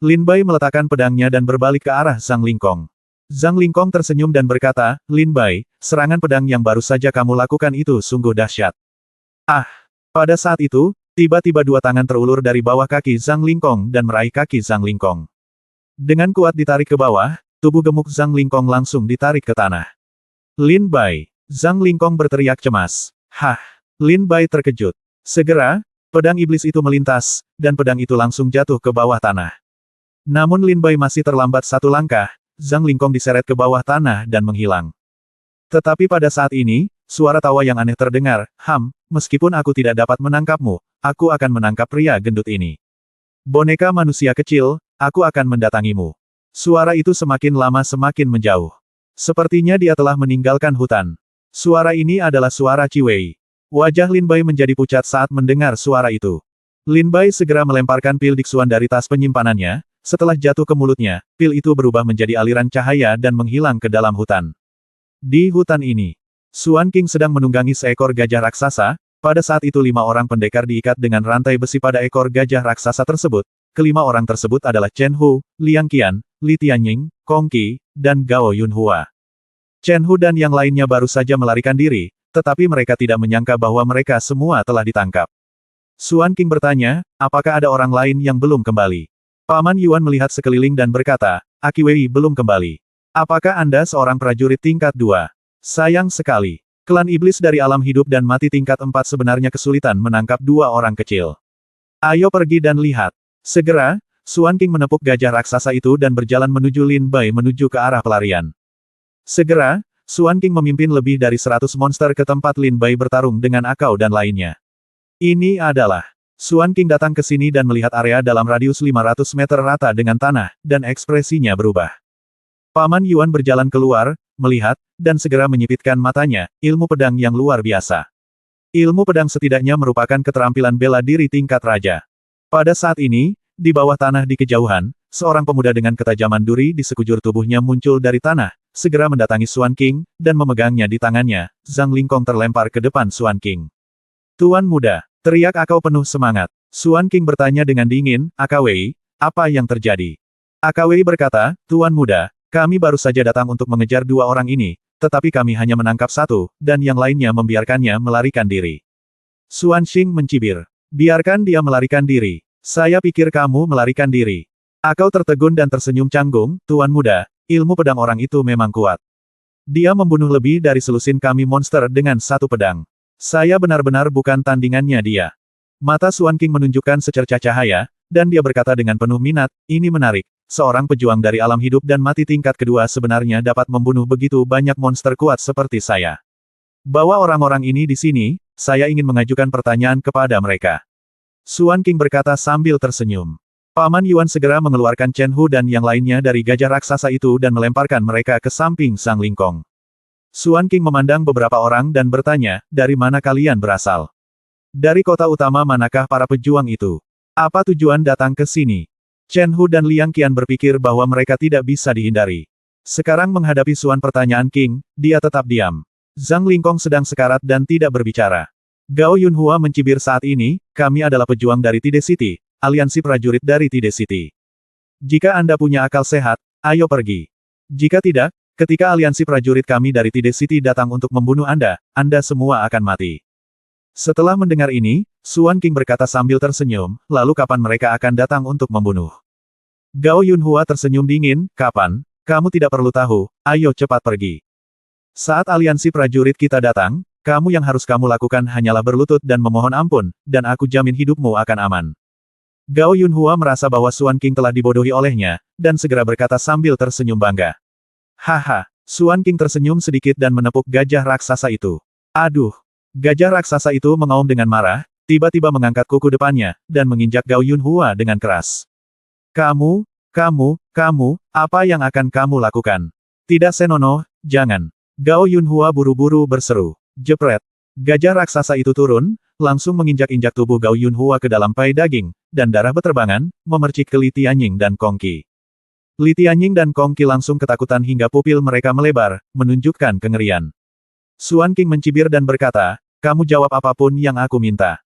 Lin Bai meletakkan pedangnya dan berbalik ke arah Zhang Lingkong. Zhang Lingkong tersenyum dan berkata, Lin Bai, serangan pedang yang baru saja kamu lakukan itu sungguh dahsyat. Ah! Pada saat itu, tiba-tiba dua tangan terulur dari bawah kaki Zhang Lingkong dan meraih kaki Zhang Lingkong. Dengan kuat ditarik ke bawah, tubuh gemuk Zhang Lingkong langsung ditarik ke tanah. Lin Bai! Zhang Lingkong berteriak cemas. Hah! Lin Bai terkejut. Segera, pedang iblis itu melintas, dan pedang itu langsung jatuh ke bawah tanah. Namun Lin Bai masih terlambat satu langkah, Zhang Lingkong diseret ke bawah tanah dan menghilang. Tetapi pada saat ini, suara tawa yang aneh terdengar, meskipun aku tidak dapat menangkapmu, aku akan menangkap pria gendut ini. Boneka manusia kecil, aku akan mendatangimu. Suara itu semakin lama semakin menjauh. Sepertinya dia telah meninggalkan hutan. Suara ini adalah suara Qi Wei. Wajah Lin Bai menjadi pucat saat mendengar suara itu. Lin Bai segera melemparkan pil diksuan dari tas penyimpanannya, setelah jatuh ke mulutnya, pil itu berubah menjadi aliran cahaya dan menghilang ke dalam hutan. Di hutan ini, Xuan King sedang menunggangi seekor gajah raksasa. Pada saat itu 5 orang pendekar diikat dengan rantai besi pada ekor gajah raksasa tersebut. Kelima orang tersebut adalah Chen Hu, Liang Qian, Li Tianying, Kong Qi, dan Gao Yunhua. Chen Hu dan yang lainnya baru saja melarikan diri, tetapi mereka tidak menyangka bahwa mereka semua telah ditangkap. Xuan King bertanya, apakah ada orang lain yang belum kembali? Paman Yuan melihat sekeliling dan berkata, Aki Wei belum kembali. Apakah Anda seorang prajurit tingkat 2? Sayang sekali. Klan iblis dari alam hidup dan mati tingkat 4 sebenarnya kesulitan menangkap 2 orang kecil. Ayo pergi dan lihat. Segera, Xuan King menepuk gajah raksasa itu dan berjalan menuju Lin Bai menuju ke arah pelarian. Segera, Xuan King memimpin lebih dari 100 monster ke tempat Lin Bai bertarung dengan Akau dan lainnya. Ini adalah Xuan King datang ke sini dan melihat area dalam radius 500 meter rata dengan tanah, dan ekspresinya berubah. Paman Yuan berjalan keluar, melihat, dan segera menyipitkan matanya, ilmu pedang yang luar biasa. Ilmu pedang setidaknya merupakan keterampilan bela diri tingkat raja. Pada saat ini, di bawah tanah di kejauhan, seorang pemuda dengan ketajaman duri di sekujur tubuhnya muncul dari tanah, segera mendatangi Xuan King, dan memegangnya di tangannya. Zhang Lingkong terlempar ke depan Xuan King. "Tuan muda!" teriak Akao penuh semangat. Xuan King bertanya dengan dingin, "Akawei, apa yang terjadi?" Akawei berkata, "Tuan muda, kami baru saja datang untuk mengejar dua orang ini, tetapi kami hanya menangkap satu, dan yang lainnya membiarkannya melarikan diri." Xuan Xing mencibir. "Biarkan dia melarikan diri. Saya pikir kamu melarikan diri." Akao tertegun dan tersenyum canggung, "Tuan muda, ilmu pedang orang itu memang kuat. Dia membunuh lebih dari selusin kami monster dengan satu pedang. Saya benar-benar bukan tandingannya dia." Mata Xuan King menunjukkan secercah cahaya, dan dia berkata dengan penuh minat, "Ini menarik. Seorang pejuang dari alam hidup dan mati tingkat kedua sebenarnya dapat membunuh begitu banyak monster kuat seperti saya. Bawa orang-orang ini di sini, saya ingin mengajukan pertanyaan kepada mereka." Xuan King berkata sambil tersenyum. Paman Yuan segera mengeluarkan Chen Hu dan yang lainnya dari gajah raksasa itu dan melemparkan mereka ke samping Zhang Lingkong. Xuan King memandang beberapa orang dan bertanya, "Dari mana kalian berasal? Dari kota utama manakah para pejuang itu? Apa tujuan datang ke sini?" Chen Hu dan Liang Qian berpikir bahwa mereka tidak bisa dihindari. Sekarang menghadapi Xuan pertanyaan King, dia tetap diam. Zhang Lingkong sedang sekarat dan tidak berbicara. Gao Yunhua mencibir saat ini, "Kami adalah pejuang dari Tide City, aliansi prajurit dari Tide City. Jika Anda punya akal sehat, ayo pergi. Jika tidak, ketika aliansi prajurit kami dari Tide City datang untuk membunuh Anda, Anda semua akan mati." Setelah mendengar ini, Xuan King berkata sambil tersenyum, "Lalu kapan mereka akan datang untuk membunuh?" Gao Yunhua tersenyum dingin, "Kapan? Kamu tidak perlu tahu, ayo cepat pergi. Saat aliansi prajurit kita datang, kamu yang harus kamu lakukan hanyalah berlutut dan memohon ampun, dan aku jamin hidupmu akan aman." Gao Yunhua merasa bahwa Xuan King telah dibodohi olehnya, dan segera berkata sambil tersenyum bangga. "Haha." Xuan King tersenyum sedikit dan menepuk gajah raksasa itu. "Aduh." Gajah raksasa itu mengaum dengan marah, tiba-tiba mengangkat kuku depannya, dan menginjak Gao Yunhua dengan keras. Kamu, apa yang akan kamu lakukan?" "Tidak Senonoh, jangan." Gao Yunhua buru-buru berseru. Jepret. Gajah raksasa itu turun, langsung menginjak-injak tubuh Gao Yunhua ke dalam pai daging, dan darah beterbangan, memercik ke Li Tianying dan Kong Qi. Li Tianying dan Kong Qi langsung ketakutan hingga pupil mereka melebar, menunjukkan kengerian. Xuan King mencibir dan berkata, "Kamu jawab apapun yang aku minta.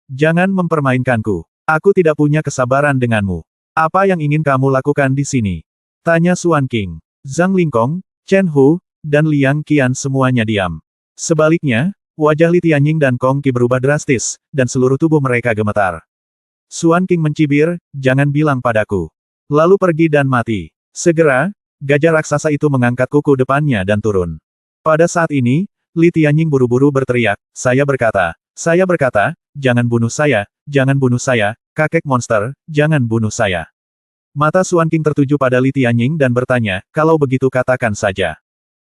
Jangan mempermainkanku. Aku tidak punya kesabaran denganmu. Apa yang ingin kamu lakukan di sini?" tanya Xuan King. Zhang Lingkong, Chen Hu, dan Liang Qian semuanya diam. Sebaliknya, wajah Li Tianying dan Kong Qi berubah drastis, dan seluruh tubuh mereka gemetar. Xuan King mencibir, "Jangan bilang padaku. Lalu pergi dan mati." Segera, gajah raksasa itu mengangkat kuku depannya dan turun. Pada saat ini, Li Tianying buru-buru berteriak, saya berkata, jangan bunuh saya, kakek monster, jangan bunuh saya." Mata Xuan King tertuju pada Li Tianying dan bertanya, "Kalau begitu katakan saja."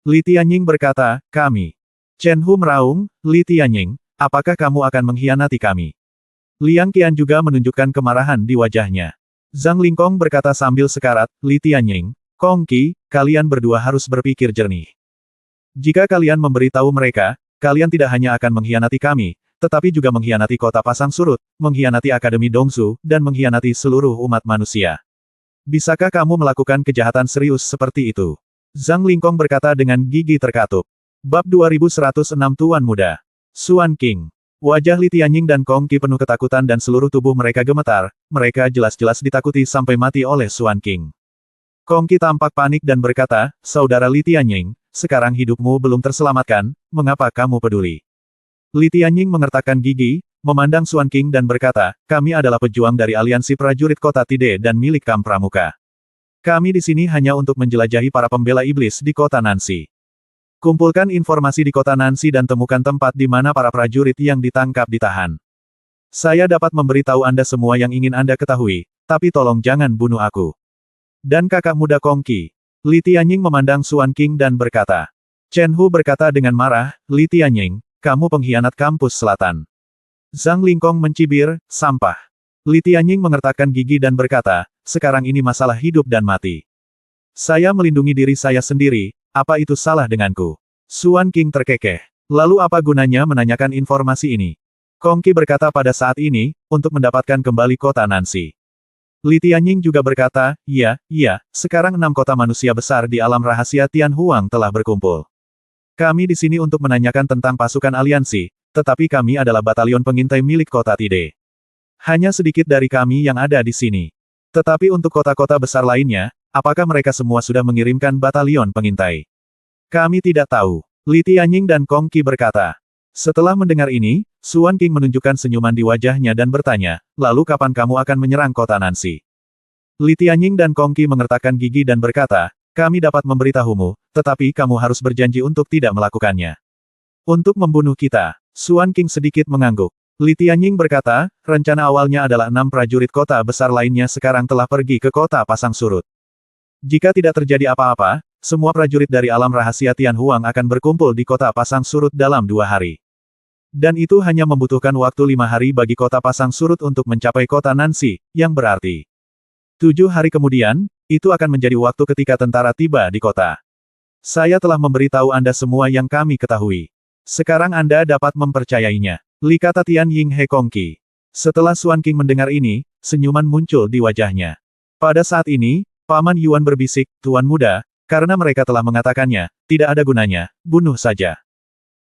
Li Tianying berkata, "Kami." Chen Hu meraung, "Li Tianying, apakah kamu akan mengkhianati kami?" Liang Qian juga menunjukkan kemarahan di wajahnya. Zhang Lingkong berkata sambil sekarat, "Li Tianying, Kong Qi, kalian berdua harus berpikir jernih. Jika kalian memberitahu mereka, kalian tidak hanya akan mengkhianati kami, tetapi juga mengkhianati kota Pasang Surut, mengkhianati Akademi Dongsu, dan mengkhianati seluruh umat manusia. Bisakah kamu melakukan kejahatan serius seperti itu?" Zhang Lingkong berkata dengan gigi terkatup. Bab 2106 Tuan Muda. Xuan King. Wajah Li Tianying dan Kong Qi penuh ketakutan dan seluruh tubuh mereka gemetar, mereka jelas-jelas ditakuti sampai mati oleh Xuan King. Kong Qi tampak panik dan berkata, "Saudara Li Tianying, sekarang hidupmu belum terselamatkan, mengapa kamu peduli?" Li Tianying mengertakkan gigi, memandang Xuan King dan berkata, "Kami adalah pejuang dari aliansi prajurit kota Tide dan milik Kam Pramuka. Kami di sini hanya untuk menjelajahi para pembela iblis di kota Nancy. Kumpulkan informasi di kota Nancy dan temukan tempat di mana para prajurit yang ditangkap ditahan. Saya dapat memberitahu Anda semua yang ingin Anda ketahui, tapi tolong jangan bunuh aku." Dan kakak muda Kong Qi. Li Tianying memandang Xuan King dan berkata. Chen Hu berkata dengan marah, "Li Tianying, kamu pengkhianat kampus selatan." Zhang Lingkong mencibir, "Sampah." Li Tianying mengertakkan gigi dan berkata, "Sekarang ini masalah hidup dan mati. Saya melindungi diri saya sendiri, apa itu salah denganku?" Xuan King terkekeh. "Lalu apa gunanya menanyakan informasi ini?" Kong Qi berkata pada saat ini, "Untuk mendapatkan kembali kota Nancy. Li Tianying juga berkata, iya, sekarang 6 kota manusia besar di alam rahasia Tianhuang telah berkumpul. Kami di sini untuk menanyakan tentang pasukan aliansi, tetapi kami adalah batalion pengintai milik kota Tide. Hanya sedikit dari kami yang ada di sini. Tetapi untuk kota-kota besar lainnya, apakah mereka semua sudah mengirimkan batalion pengintai? Kami tidak tahu. Li Tianying dan Kong Qi berkata. Setelah mendengar ini, Xuan King menunjukkan senyuman di wajahnya dan bertanya, lalu kapan kamu akan menyerang kota Nancy? Li Tianying dan Kong Qi mengertakkan gigi dan berkata, kami dapat memberitahumu, tetapi kamu harus berjanji untuk tidak melakukannya. Untuk membunuh kita, Xuan King sedikit mengangguk. Li Tianying berkata, rencana awalnya adalah 6 prajurit kota besar lainnya sekarang telah pergi ke kota Pasang Surut. Jika tidak terjadi apa-apa, semua prajurit dari alam rahasia Tianhuang akan berkumpul di kota Pasang Surut dalam 2 hari. Dan itu hanya membutuhkan waktu 5 hari bagi kota Pasang Surut untuk mencapai kota Nancy, yang berarti 7 hari kemudian, itu akan menjadi waktu ketika tentara tiba di kota. Saya telah memberitahu Anda semua yang kami ketahui. Sekarang Anda dapat mempercayainya. Li kata Tian Ying He Kong Qi. Setelah Xuan King mendengar ini, senyuman muncul di wajahnya. Pada saat ini, Paman Yuan berbisik, Tuan Muda, karena mereka telah mengatakannya, tidak ada gunanya, bunuh saja.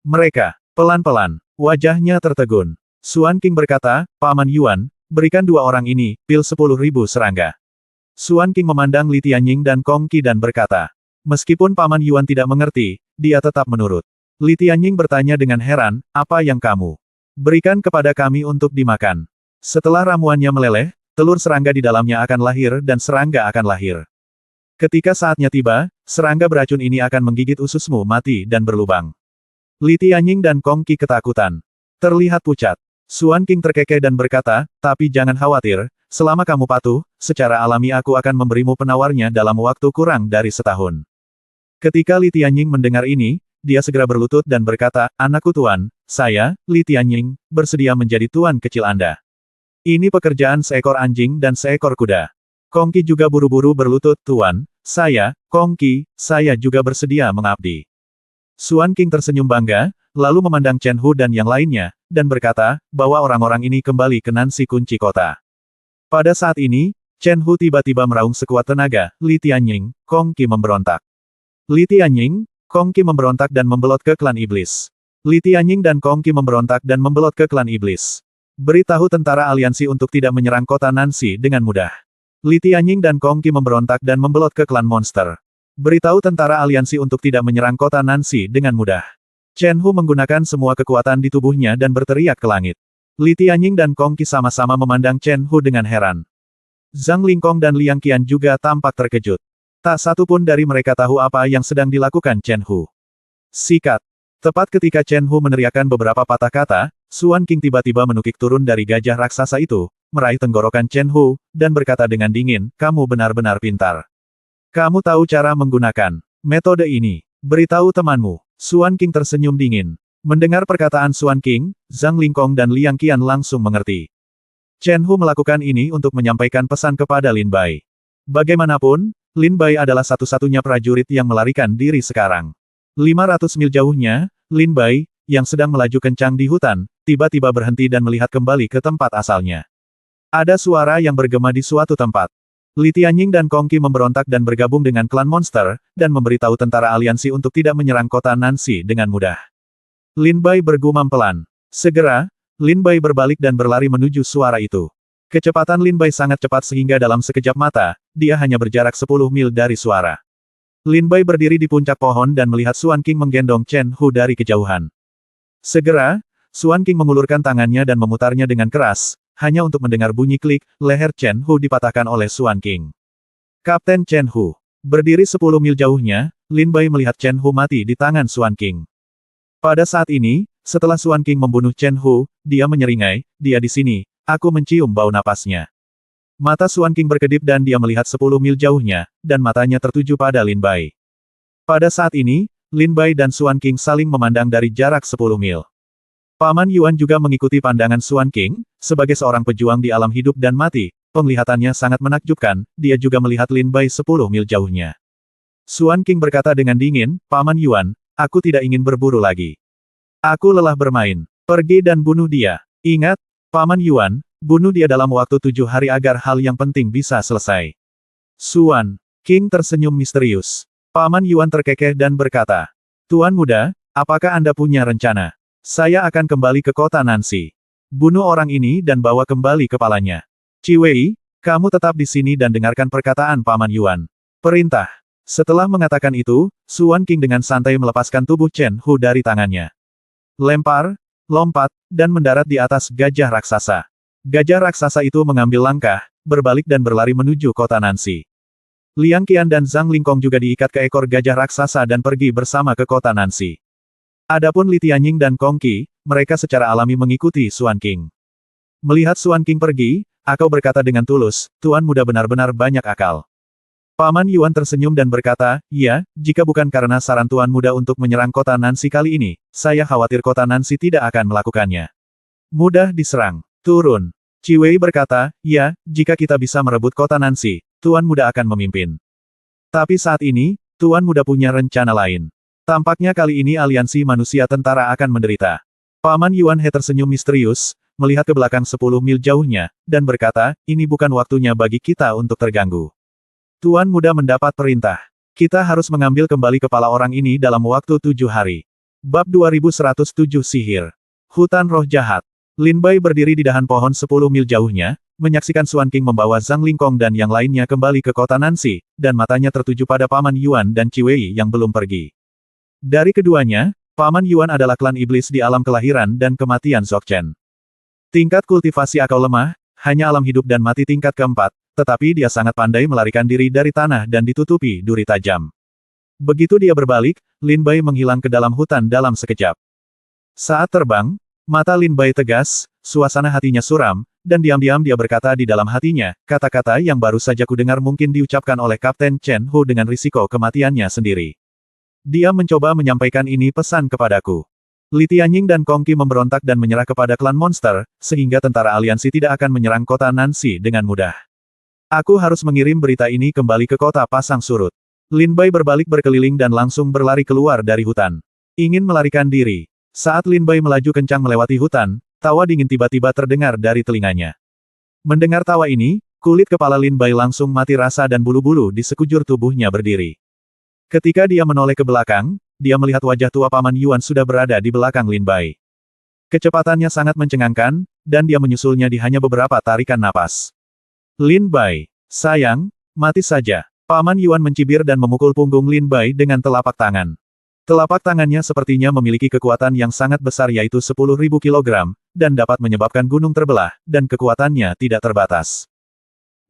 Mereka, pelan-pelan, wajahnya tertegun. Xuan King berkata, Paman Yuan, berikan 2 orang ini, pil 10.000 serangga. Xuan King memandang Li Tianying dan Kong Qi dan berkata, meskipun Paman Yuan tidak mengerti, dia tetap menurut. Li Tianying bertanya dengan heran, apa yang kamu berikan kepada kami untuk dimakan? Setelah ramuannya meleleh, telur serangga di dalamnya akan lahir dan serangga akan lahir. Ketika saatnya tiba, serangga beracun ini akan menggigit ususmu mati dan berlubang. Li Tianying dan Kong Qi ketakutan. Terlihat pucat. Xuan King terkekeh dan berkata, tapi jangan khawatir, selama kamu patuh, secara alami aku akan memberimu penawarnya dalam waktu kurang dari setahun. Ketika Li Tianying mendengar ini, dia segera berlutut dan berkata, anakku tuan, saya, Li Tianying, bersedia menjadi tuan kecil Anda. Ini pekerjaan seekor anjing dan seekor kuda. Kong Qi juga buru-buru berlutut, tuan, saya, Kong Qi, saya juga bersedia mengabdi. Xuan King tersenyum bangga, lalu memandang Chen Hu dan yang lainnya, dan berkata, bawa orang-orang ini kembali ke Nancy kunci kota. Pada saat ini, Chen Hu tiba-tiba meraung sekuat tenaga, Li Tianying, Kong Qi memberontak. Li Tianying, Kong Qi memberontak dan membelot ke klan iblis. Li Tianying dan Kong Qi memberontak dan membelot ke klan iblis. Beritahu tentara aliansi untuk tidak menyerang kota Nancy dengan mudah. Li Tianying dan Kong Qi memberontak dan membelot ke klan monster. Beritahu tentara aliansi untuk tidak menyerang kota Nancy dengan mudah. Chen Hu menggunakan semua kekuatan di tubuhnya dan berteriak ke langit. Li Tianying dan Kong Qi sama-sama memandang Chen Hu dengan heran. Zhang Lingkong dan Liang Qian juga tampak terkejut. Tak satu pun dari mereka tahu apa yang sedang dilakukan Chen Hu. Sikat. Tepat ketika Chen Hu meneriakkan beberapa patah kata, Xuan King tiba-tiba menukik turun dari gajah raksasa itu, meraih tenggorokan Chen Hu, dan berkata dengan dingin, kamu benar-benar pintar. Kamu tahu cara menggunakan metode ini. Beritahu temanmu. Xuan King tersenyum dingin. Mendengar perkataan Xuan King, Zhang Lingkong dan Liang Qian langsung mengerti. Chen Hu melakukan ini untuk menyampaikan pesan kepada Lin Bai. Bagaimanapun, Lin Bai adalah satu-satunya prajurit yang melarikan diri sekarang. 500 mil jauhnya, Lin Bai, yang sedang melaju kencang di hutan, tiba-tiba berhenti dan melihat kembali ke tempat asalnya. Ada suara yang bergema di suatu tempat. Li Tianying dan Kong Qi memberontak dan bergabung dengan klan monster, dan memberitahu tentara aliansi untuk tidak menyerang kota Nancy dengan mudah. Lin Bai bergumam pelan. Segera, Lin Bai berbalik dan berlari menuju suara itu. Kecepatan Lin Bai sangat cepat sehingga dalam sekejap mata, dia hanya berjarak 10 mil dari suara. Lin Bai berdiri di puncak pohon dan melihat Xuan King menggendong Chen Hu dari kejauhan. Segera, Xuan King mengulurkan tangannya dan memutarnya dengan keras, hanya untuk mendengar bunyi klik, leher Chen Hu dipatahkan oleh Xuan King. Kapten Chen Hu. Berdiri 10 mil jauhnya, Lin Bai melihat Chen Hu mati di tangan Xuan King. Pada saat ini, setelah Xuan King membunuh Chen Hu, dia menyeringai, dia di sini, aku mencium bau napasnya. Mata Xuan King berkedip dan dia melihat 10 mil jauhnya, dan matanya tertuju pada Lin Bai. Pada saat ini, Lin Bai dan Xuan King saling memandang dari jarak 10 mil. Paman Yuan juga mengikuti pandangan Xuan King, sebagai seorang pejuang di alam hidup dan mati, penglihatannya sangat menakjubkan, dia juga melihat Lin Bai 10 mil jauhnya. Xuan King berkata dengan dingin, Paman Yuan, aku tidak ingin berburu lagi. Aku lelah bermain. Pergi dan bunuh dia. Ingat, Paman Yuan, Bunuh dia dalam waktu 7 hari agar hal yang penting bisa selesai. Suan King tersenyum misterius. Paman Yuan terkekeh dan berkata, Tuan muda, apakah Anda punya rencana? Saya akan kembali ke kota Nancy. Bunuh orang ini dan bawa kembali kepalanya. Qi Wei, kamu tetap di sini dan dengarkan perkataan Paman Yuan. Perintah. Setelah mengatakan itu, Suan King dengan santai melepaskan tubuh Chen Hu dari tangannya. Lempar, lompat, dan mendarat di atas gajah raksasa. Gajah raksasa itu mengambil langkah, berbalik dan berlari menuju kota Nancy. Liang Qian dan Zhang Lingkong juga diikat ke ekor gajah raksasa dan pergi bersama ke kota Nancy. Adapun Li Tianying dan Kong Qi, mereka secara alami mengikuti Suan King. Melihat Suan King pergi, Akau berkata dengan tulus, Tuan muda benar-benar banyak akal. Paman Yuan tersenyum dan berkata, ya, jika bukan karena saran Tuan muda untuk menyerang kota Nancy kali ini, saya khawatir kota Nancy tidak akan melakukannya. Mudah diserang. Turun. Qi Wei berkata, ya, jika kita bisa merebut kota Nancy, Tuan muda akan memimpin. Tapi saat ini, Tuan muda punya rencana lain. Tampaknya kali ini aliansi manusia tentara akan menderita. Paman Yuan He tersenyum misterius, melihat ke belakang 10 mil jauhnya, dan berkata, ini bukan waktunya bagi kita untuk terganggu. Tuan muda mendapat perintah. Kita harus mengambil kembali kepala orang ini dalam waktu 7 hari. Bab 2107 Sihir. Hutan Roh Jahat. Lin Bai berdiri di dahan pohon 10 mil jauhnya, menyaksikan Suan King membawa Zhang Lingkong dan yang lainnya kembali ke kota Nancy, dan matanya tertuju pada Paman Yuan dan Qi Wei yang belum pergi. Dari keduanya, Paman Yuan adalah klan iblis di alam kelahiran dan kematian Dzogchen. Tingkat kultivasi Akau lemah, hanya alam hidup dan mati tingkat keempat, tetapi dia sangat pandai melarikan diri dari tanah dan ditutupi duri tajam. Begitu dia berbalik, Lin Bai menghilang ke dalam hutan dalam sekejap. Saat terbang, mata Lin Bai tegas, suasana hatinya suram, dan diam-diam dia berkata di dalam hatinya, kata-kata yang baru saja kudengar mungkin diucapkan oleh Kapten Chen Hu dengan risiko kematiannya sendiri. Dia mencoba menyampaikan ini pesan kepadaku. Li Tianying dan Kong Qi memberontak dan menyerah kepada klan monster, sehingga tentara aliansi tidak akan menyerang kota Nancy dengan mudah. Aku harus mengirim berita ini kembali ke kota Pasang Surut. Lin Bai berbalik berkeliling dan langsung berlari keluar dari hutan. Ingin melarikan diri. Saat Lin Bai melaju kencang melewati hutan, tawa dingin tiba-tiba terdengar dari telinganya. Mendengar tawa ini, kulit kepala Lin Bai langsung mati rasa dan bulu-bulu di sekujur tubuhnya berdiri. Ketika dia menoleh ke belakang, dia melihat wajah tua Paman Yuan sudah berada di belakang Lin Bai. Kecepatannya sangat mencengangkan, dan dia menyusulnya di hanya beberapa tarikan napas. Lin Bai, sayang, mati saja. Paman Yuan mencibir dan memukul punggung Lin Bai dengan telapak tangan. Telapak tangannya sepertinya memiliki kekuatan yang sangat besar yaitu 10.000 kilogram, dan dapat menyebabkan gunung terbelah, dan kekuatannya tidak terbatas.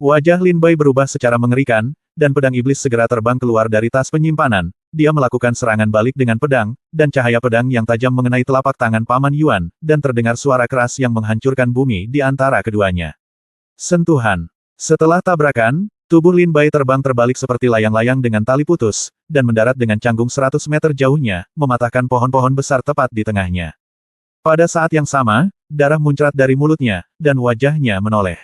Wajah Lin Bai berubah secara mengerikan, dan pedang iblis segera terbang keluar dari tas penyimpanan. Dia melakukan serangan balik dengan pedang, dan cahaya pedang yang tajam mengenai telapak tangan Paman Yuan, dan terdengar suara keras yang menghancurkan bumi di antara keduanya. Sentuhan. Setelah tabrakan, tubuh Lin Bai terbang terbalik seperti layang-layang dengan tali putus, dan mendarat dengan canggung 100 meter jauhnya, mematahkan pohon-pohon besar tepat di tengahnya. Pada saat yang sama, darah muncrat dari mulutnya, dan wajahnya menoleh.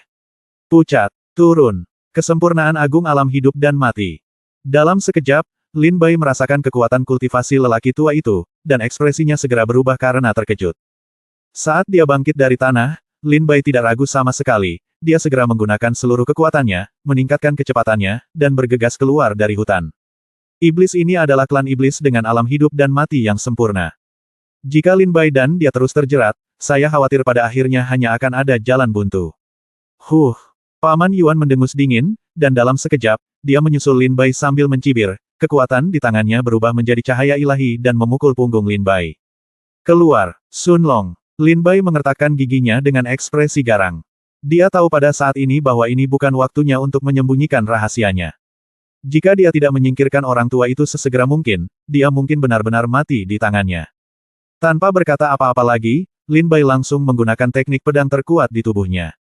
Pucat. Turun. Kesempurnaan agung alam hidup dan mati. Dalam sekejap, Lin Bai merasakan kekuatan kultivasi lelaki tua itu, dan ekspresinya segera berubah karena terkejut. Saat dia bangkit dari tanah, Lin Bai tidak ragu sama sekali, dia segera menggunakan seluruh kekuatannya, meningkatkan kecepatannya, dan bergegas keluar dari hutan. Iblis ini adalah klan iblis dengan alam hidup dan mati yang sempurna. Jika Lin Bai dan dia terus terjerat, saya khawatir pada akhirnya hanya akan ada jalan buntu. Paman Yuan mendengus dingin, dan dalam sekejap, dia menyusul Lin Bai sambil mencibir, kekuatan di tangannya berubah menjadi cahaya ilahi dan memukul punggung Lin Bai. Keluar, Sun Long. Lin Bai mengertakkan giginya dengan ekspresi garang. Dia tahu pada saat ini bahwa ini bukan waktunya untuk menyembunyikan rahasianya. Jika dia tidak menyingkirkan orang tua itu sesegera mungkin, dia mungkin benar-benar mati di tangannya. Tanpa berkata apa-apa lagi, Lin Bai langsung menggunakan teknik pedang terkuat di tubuhnya.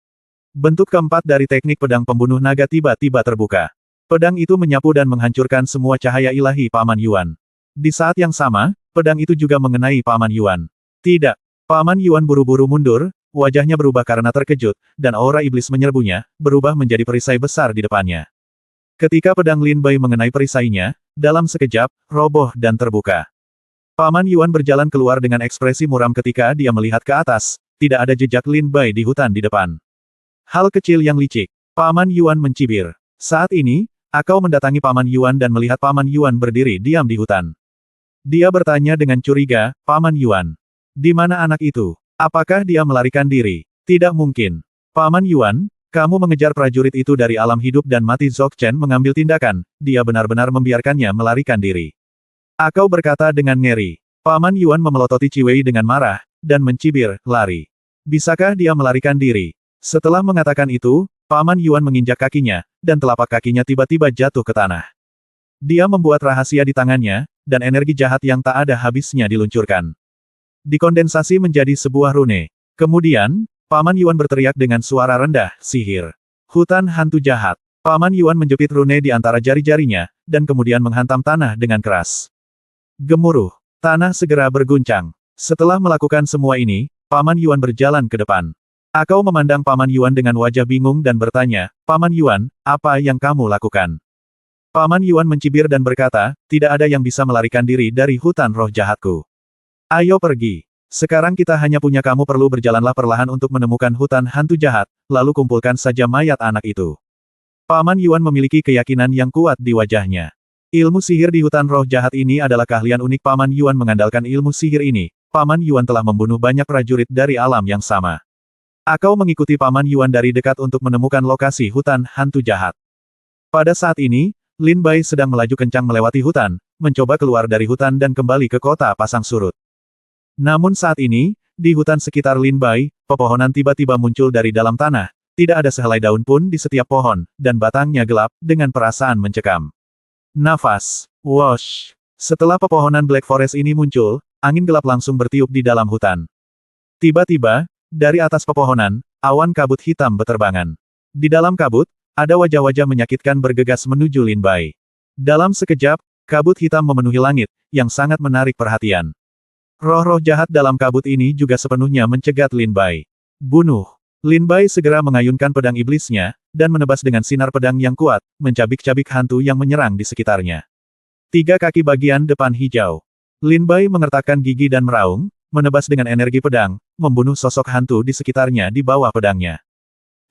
Bentuk keempat dari teknik pedang pembunuh naga tiba-tiba terbuka. Pedang itu menyapu dan menghancurkan semua cahaya ilahi Paman Yuan. Di saat yang sama, pedang itu juga mengenai Paman Yuan. Tidak. Paman Yuan buru-buru mundur, wajahnya berubah karena terkejut, dan aura iblis menyerbunya, berubah menjadi perisai besar di depannya. Ketika pedang Lin Bai mengenai perisainya, dalam sekejap, roboh dan terbuka. Paman Yuan berjalan keluar dengan ekspresi muram ketika dia melihat ke atas, tidak ada jejak Lin Bai di hutan di depan. Hal kecil yang licik. Paman Yuan mencibir. Saat ini, Akao mendatangi Paman Yuan dan melihat Paman Yuan berdiri diam di hutan. Dia bertanya dengan curiga, Paman Yuan. Di mana anak itu? Apakah dia melarikan diri? Tidak mungkin. Paman Yuan, kamu mengejar prajurit itu dari alam hidup dan mati. Zhou Chen mengambil tindakan, dia benar-benar membiarkannya melarikan diri. Akao berkata dengan ngeri. Paman Yuan memelototi Ciwei dengan marah, dan mencibir, lari. Bisakah dia melarikan diri? Setelah mengatakan itu, Paman Yuan menginjak kakinya, dan telapak kakinya tiba-tiba jatuh ke tanah. Dia membuat rahasia di tangannya, dan energi jahat yang tak ada habisnya diluncurkan. Dikondensasi menjadi sebuah rune. Kemudian, Paman Yuan berteriak dengan suara rendah, sihir. Hutan hantu jahat. Paman Yuan menjepit rune di antara jari-jarinya, dan kemudian menghantam tanah dengan keras. Gemuruh. Tanah segera berguncang. Setelah melakukan semua ini, Paman Yuan berjalan ke depan. Akao memandang Paman Yuan dengan wajah bingung dan bertanya, Paman Yuan, apa yang kamu lakukan? Paman Yuan mencibir dan berkata, tidak ada yang bisa melarikan diri dari hutan roh jahatku. Ayo pergi. Sekarang kita hanya punya kamu perlu berjalanlah perlahan untuk menemukan hutan hantu jahat, lalu kumpulkan saja mayat anak itu. Paman Yuan memiliki keyakinan yang kuat di wajahnya. Ilmu sihir di hutan roh jahat ini adalah keahlian unik Paman Yuan mengandalkan ilmu sihir ini. Paman Yuan telah membunuh banyak prajurit dari alam yang sama. Akao mengikuti Paman Yuan dari dekat untuk menemukan lokasi hutan hantu jahat. Pada saat ini, Lin Bai sedang melaju kencang melewati hutan, mencoba keluar dari hutan dan kembali ke kota pasang surut. Namun saat ini, di hutan sekitar Lin Bai, pepohonan tiba-tiba muncul dari dalam tanah, tidak ada sehelai daun pun di setiap pohon, dan batangnya gelap, dengan perasaan mencekam. Nafas. Wosh. Setelah pepohonan Black Forest ini muncul, angin gelap langsung bertiup di dalam hutan. Tiba-tiba, dari atas pepohonan, awan kabut hitam beterbangan. Di dalam kabut, ada wajah-wajah menyakitkan bergegas menuju Lin Bai. Dalam sekejap, kabut hitam memenuhi langit, yang sangat menarik perhatian. Roh-roh jahat dalam kabut ini juga sepenuhnya mencegat Lin Bai. Bunuh. Lin Bai segera mengayunkan pedang iblisnya, dan menebas dengan sinar pedang yang kuat, mencabik-cabik hantu yang menyerang di sekitarnya. 3 kaki bagian depan hijau. Lin Bai mengertakkan gigi dan meraung, menebas dengan energi pedang, membunuh sosok hantu di sekitarnya di bawah pedangnya.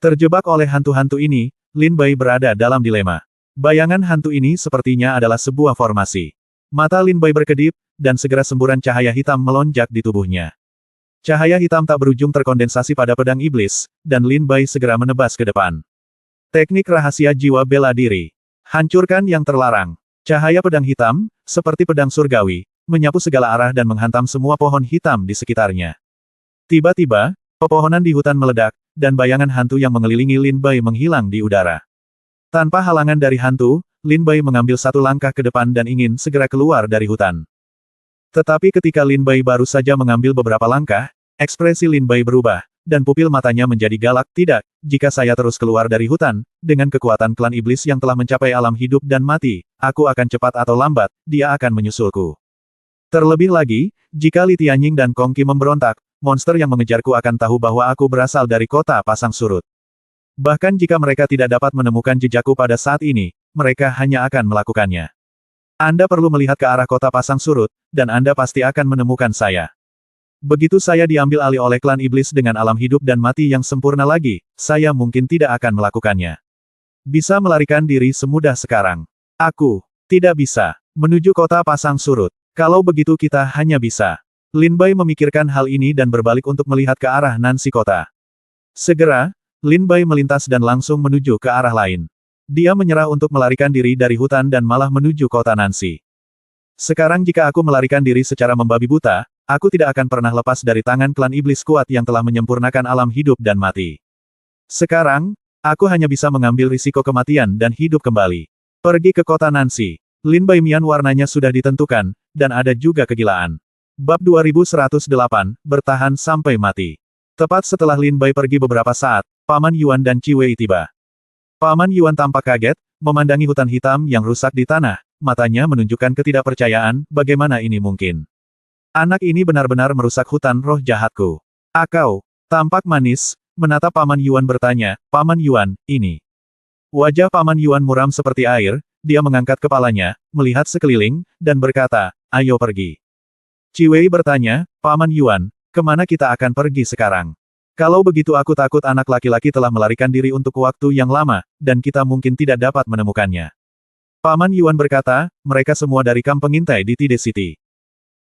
Terjebak oleh hantu-hantu ini, Lin Bai berada dalam dilema. Bayangan hantu ini sepertinya adalah sebuah formasi. Mata Lin Bai berkedip, dan segera semburan cahaya hitam melonjak di tubuhnya. Cahaya hitam tak berujung terkondensasi pada pedang iblis, dan Lin Bai segera menebas ke depan. Teknik rahasia jiwa bela diri. Hancurkan yang terlarang. Cahaya pedang hitam, seperti pedang surgawi, menyapu segala arah dan menghantam semua pohon hitam di sekitarnya. Tiba-tiba, pepohonan di hutan meledak, dan bayangan hantu yang mengelilingi Lin Bai menghilang di udara. Tanpa halangan dari hantu, Lin Bai mengambil satu langkah ke depan dan ingin segera keluar dari hutan. Tetapi ketika Lin Bai baru saja mengambil beberapa langkah, ekspresi Lin Bai berubah, dan pupil matanya menjadi galak. Tidak, jika saya terus keluar dari hutan, dengan kekuatan klan iblis yang telah mencapai alam hidup dan mati, aku akan cepat atau lambat, dia akan menyusulku. Terlebih lagi, jika Li Tianying dan Kong Qi memberontak, monster yang mengejarku akan tahu bahwa aku berasal dari kota pasang surut. Bahkan jika mereka tidak dapat menemukan jejakku pada saat ini, mereka hanya akan melakukannya. Anda perlu melihat ke arah kota pasang surut, dan Anda pasti akan menemukan saya. Begitu saya diambil alih oleh klan iblis dengan alam hidup dan mati yang sempurna lagi, saya mungkin tidak akan melakukannya. Bisa melarikan diri semudah sekarang. Aku tidak bisa menuju kota pasang surut. Kalau begitu kita hanya bisa. Lin Bai memikirkan hal ini dan berbalik untuk melihat ke arah Nancy kota. Segera, Lin Bai melintas dan langsung menuju ke arah lain. Dia menyerah untuk melarikan diri dari hutan dan malah menuju kota Nancy. Sekarang jika aku melarikan diri secara membabi buta, aku tidak akan pernah lepas dari tangan klan iblis kuat yang telah menyempurnakan alam hidup dan mati. Sekarang, aku hanya bisa mengambil risiko kematian dan hidup kembali. Pergi ke kota Nancy. Lin Bai Mian warnanya sudah ditentukan, dan ada juga kegilaan. Bab 2108, bertahan sampai mati. Tepat setelah Lin Bai pergi beberapa saat, Paman Yuan dan Ciwei tiba. Paman Yuan tampak kaget, memandangi hutan hitam yang rusak di tanah, matanya menunjukkan ketidakpercayaan, bagaimana ini mungkin. Anak ini benar-benar merusak hutan roh jahatku. Akao, tampak manis, menatap Paman Yuan bertanya, Paman Yuan, ini. Wajah Paman Yuan muram seperti air, dia mengangkat kepalanya, melihat sekeliling, dan berkata, ayo pergi. Ciwei bertanya, Paman Yuan, kemana kita akan pergi sekarang? Kalau begitu aku takut anak laki-laki telah melarikan diri untuk waktu yang lama, dan kita mungkin tidak dapat menemukannya. Paman Yuan berkata, mereka semua dari kamp pengintai di Tide City.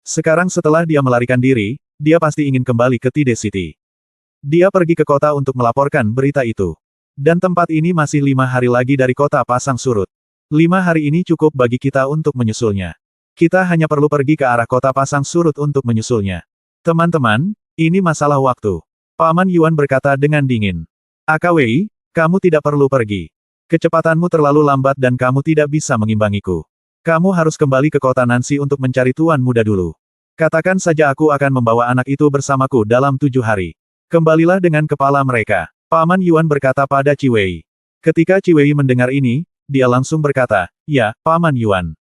Sekarang setelah dia melarikan diri, dia pasti ingin kembali ke Tide City. Dia pergi ke kota untuk melaporkan berita itu. Dan tempat ini masih 5 hari lagi dari kota pasang surut. 5 hari ini cukup bagi kita untuk menyusulnya. Kita hanya perlu pergi ke arah kota pasang surut untuk menyusulnya. Teman-teman, ini masalah waktu. Paman Yuan berkata dengan dingin. AKWI, kamu tidak perlu pergi. Kecepatanmu terlalu lambat dan kamu tidak bisa mengimbangiku. Kamu harus kembali ke kota Nancy untuk mencari tuan muda dulu. Katakan saja aku akan membawa anak itu bersamaku dalam 7 hari. Kembalilah dengan kepala mereka. Paman Yuan berkata pada Qi Wei. Ketika Qi Wei mendengar ini, dia langsung berkata, ya, Paman Yuan.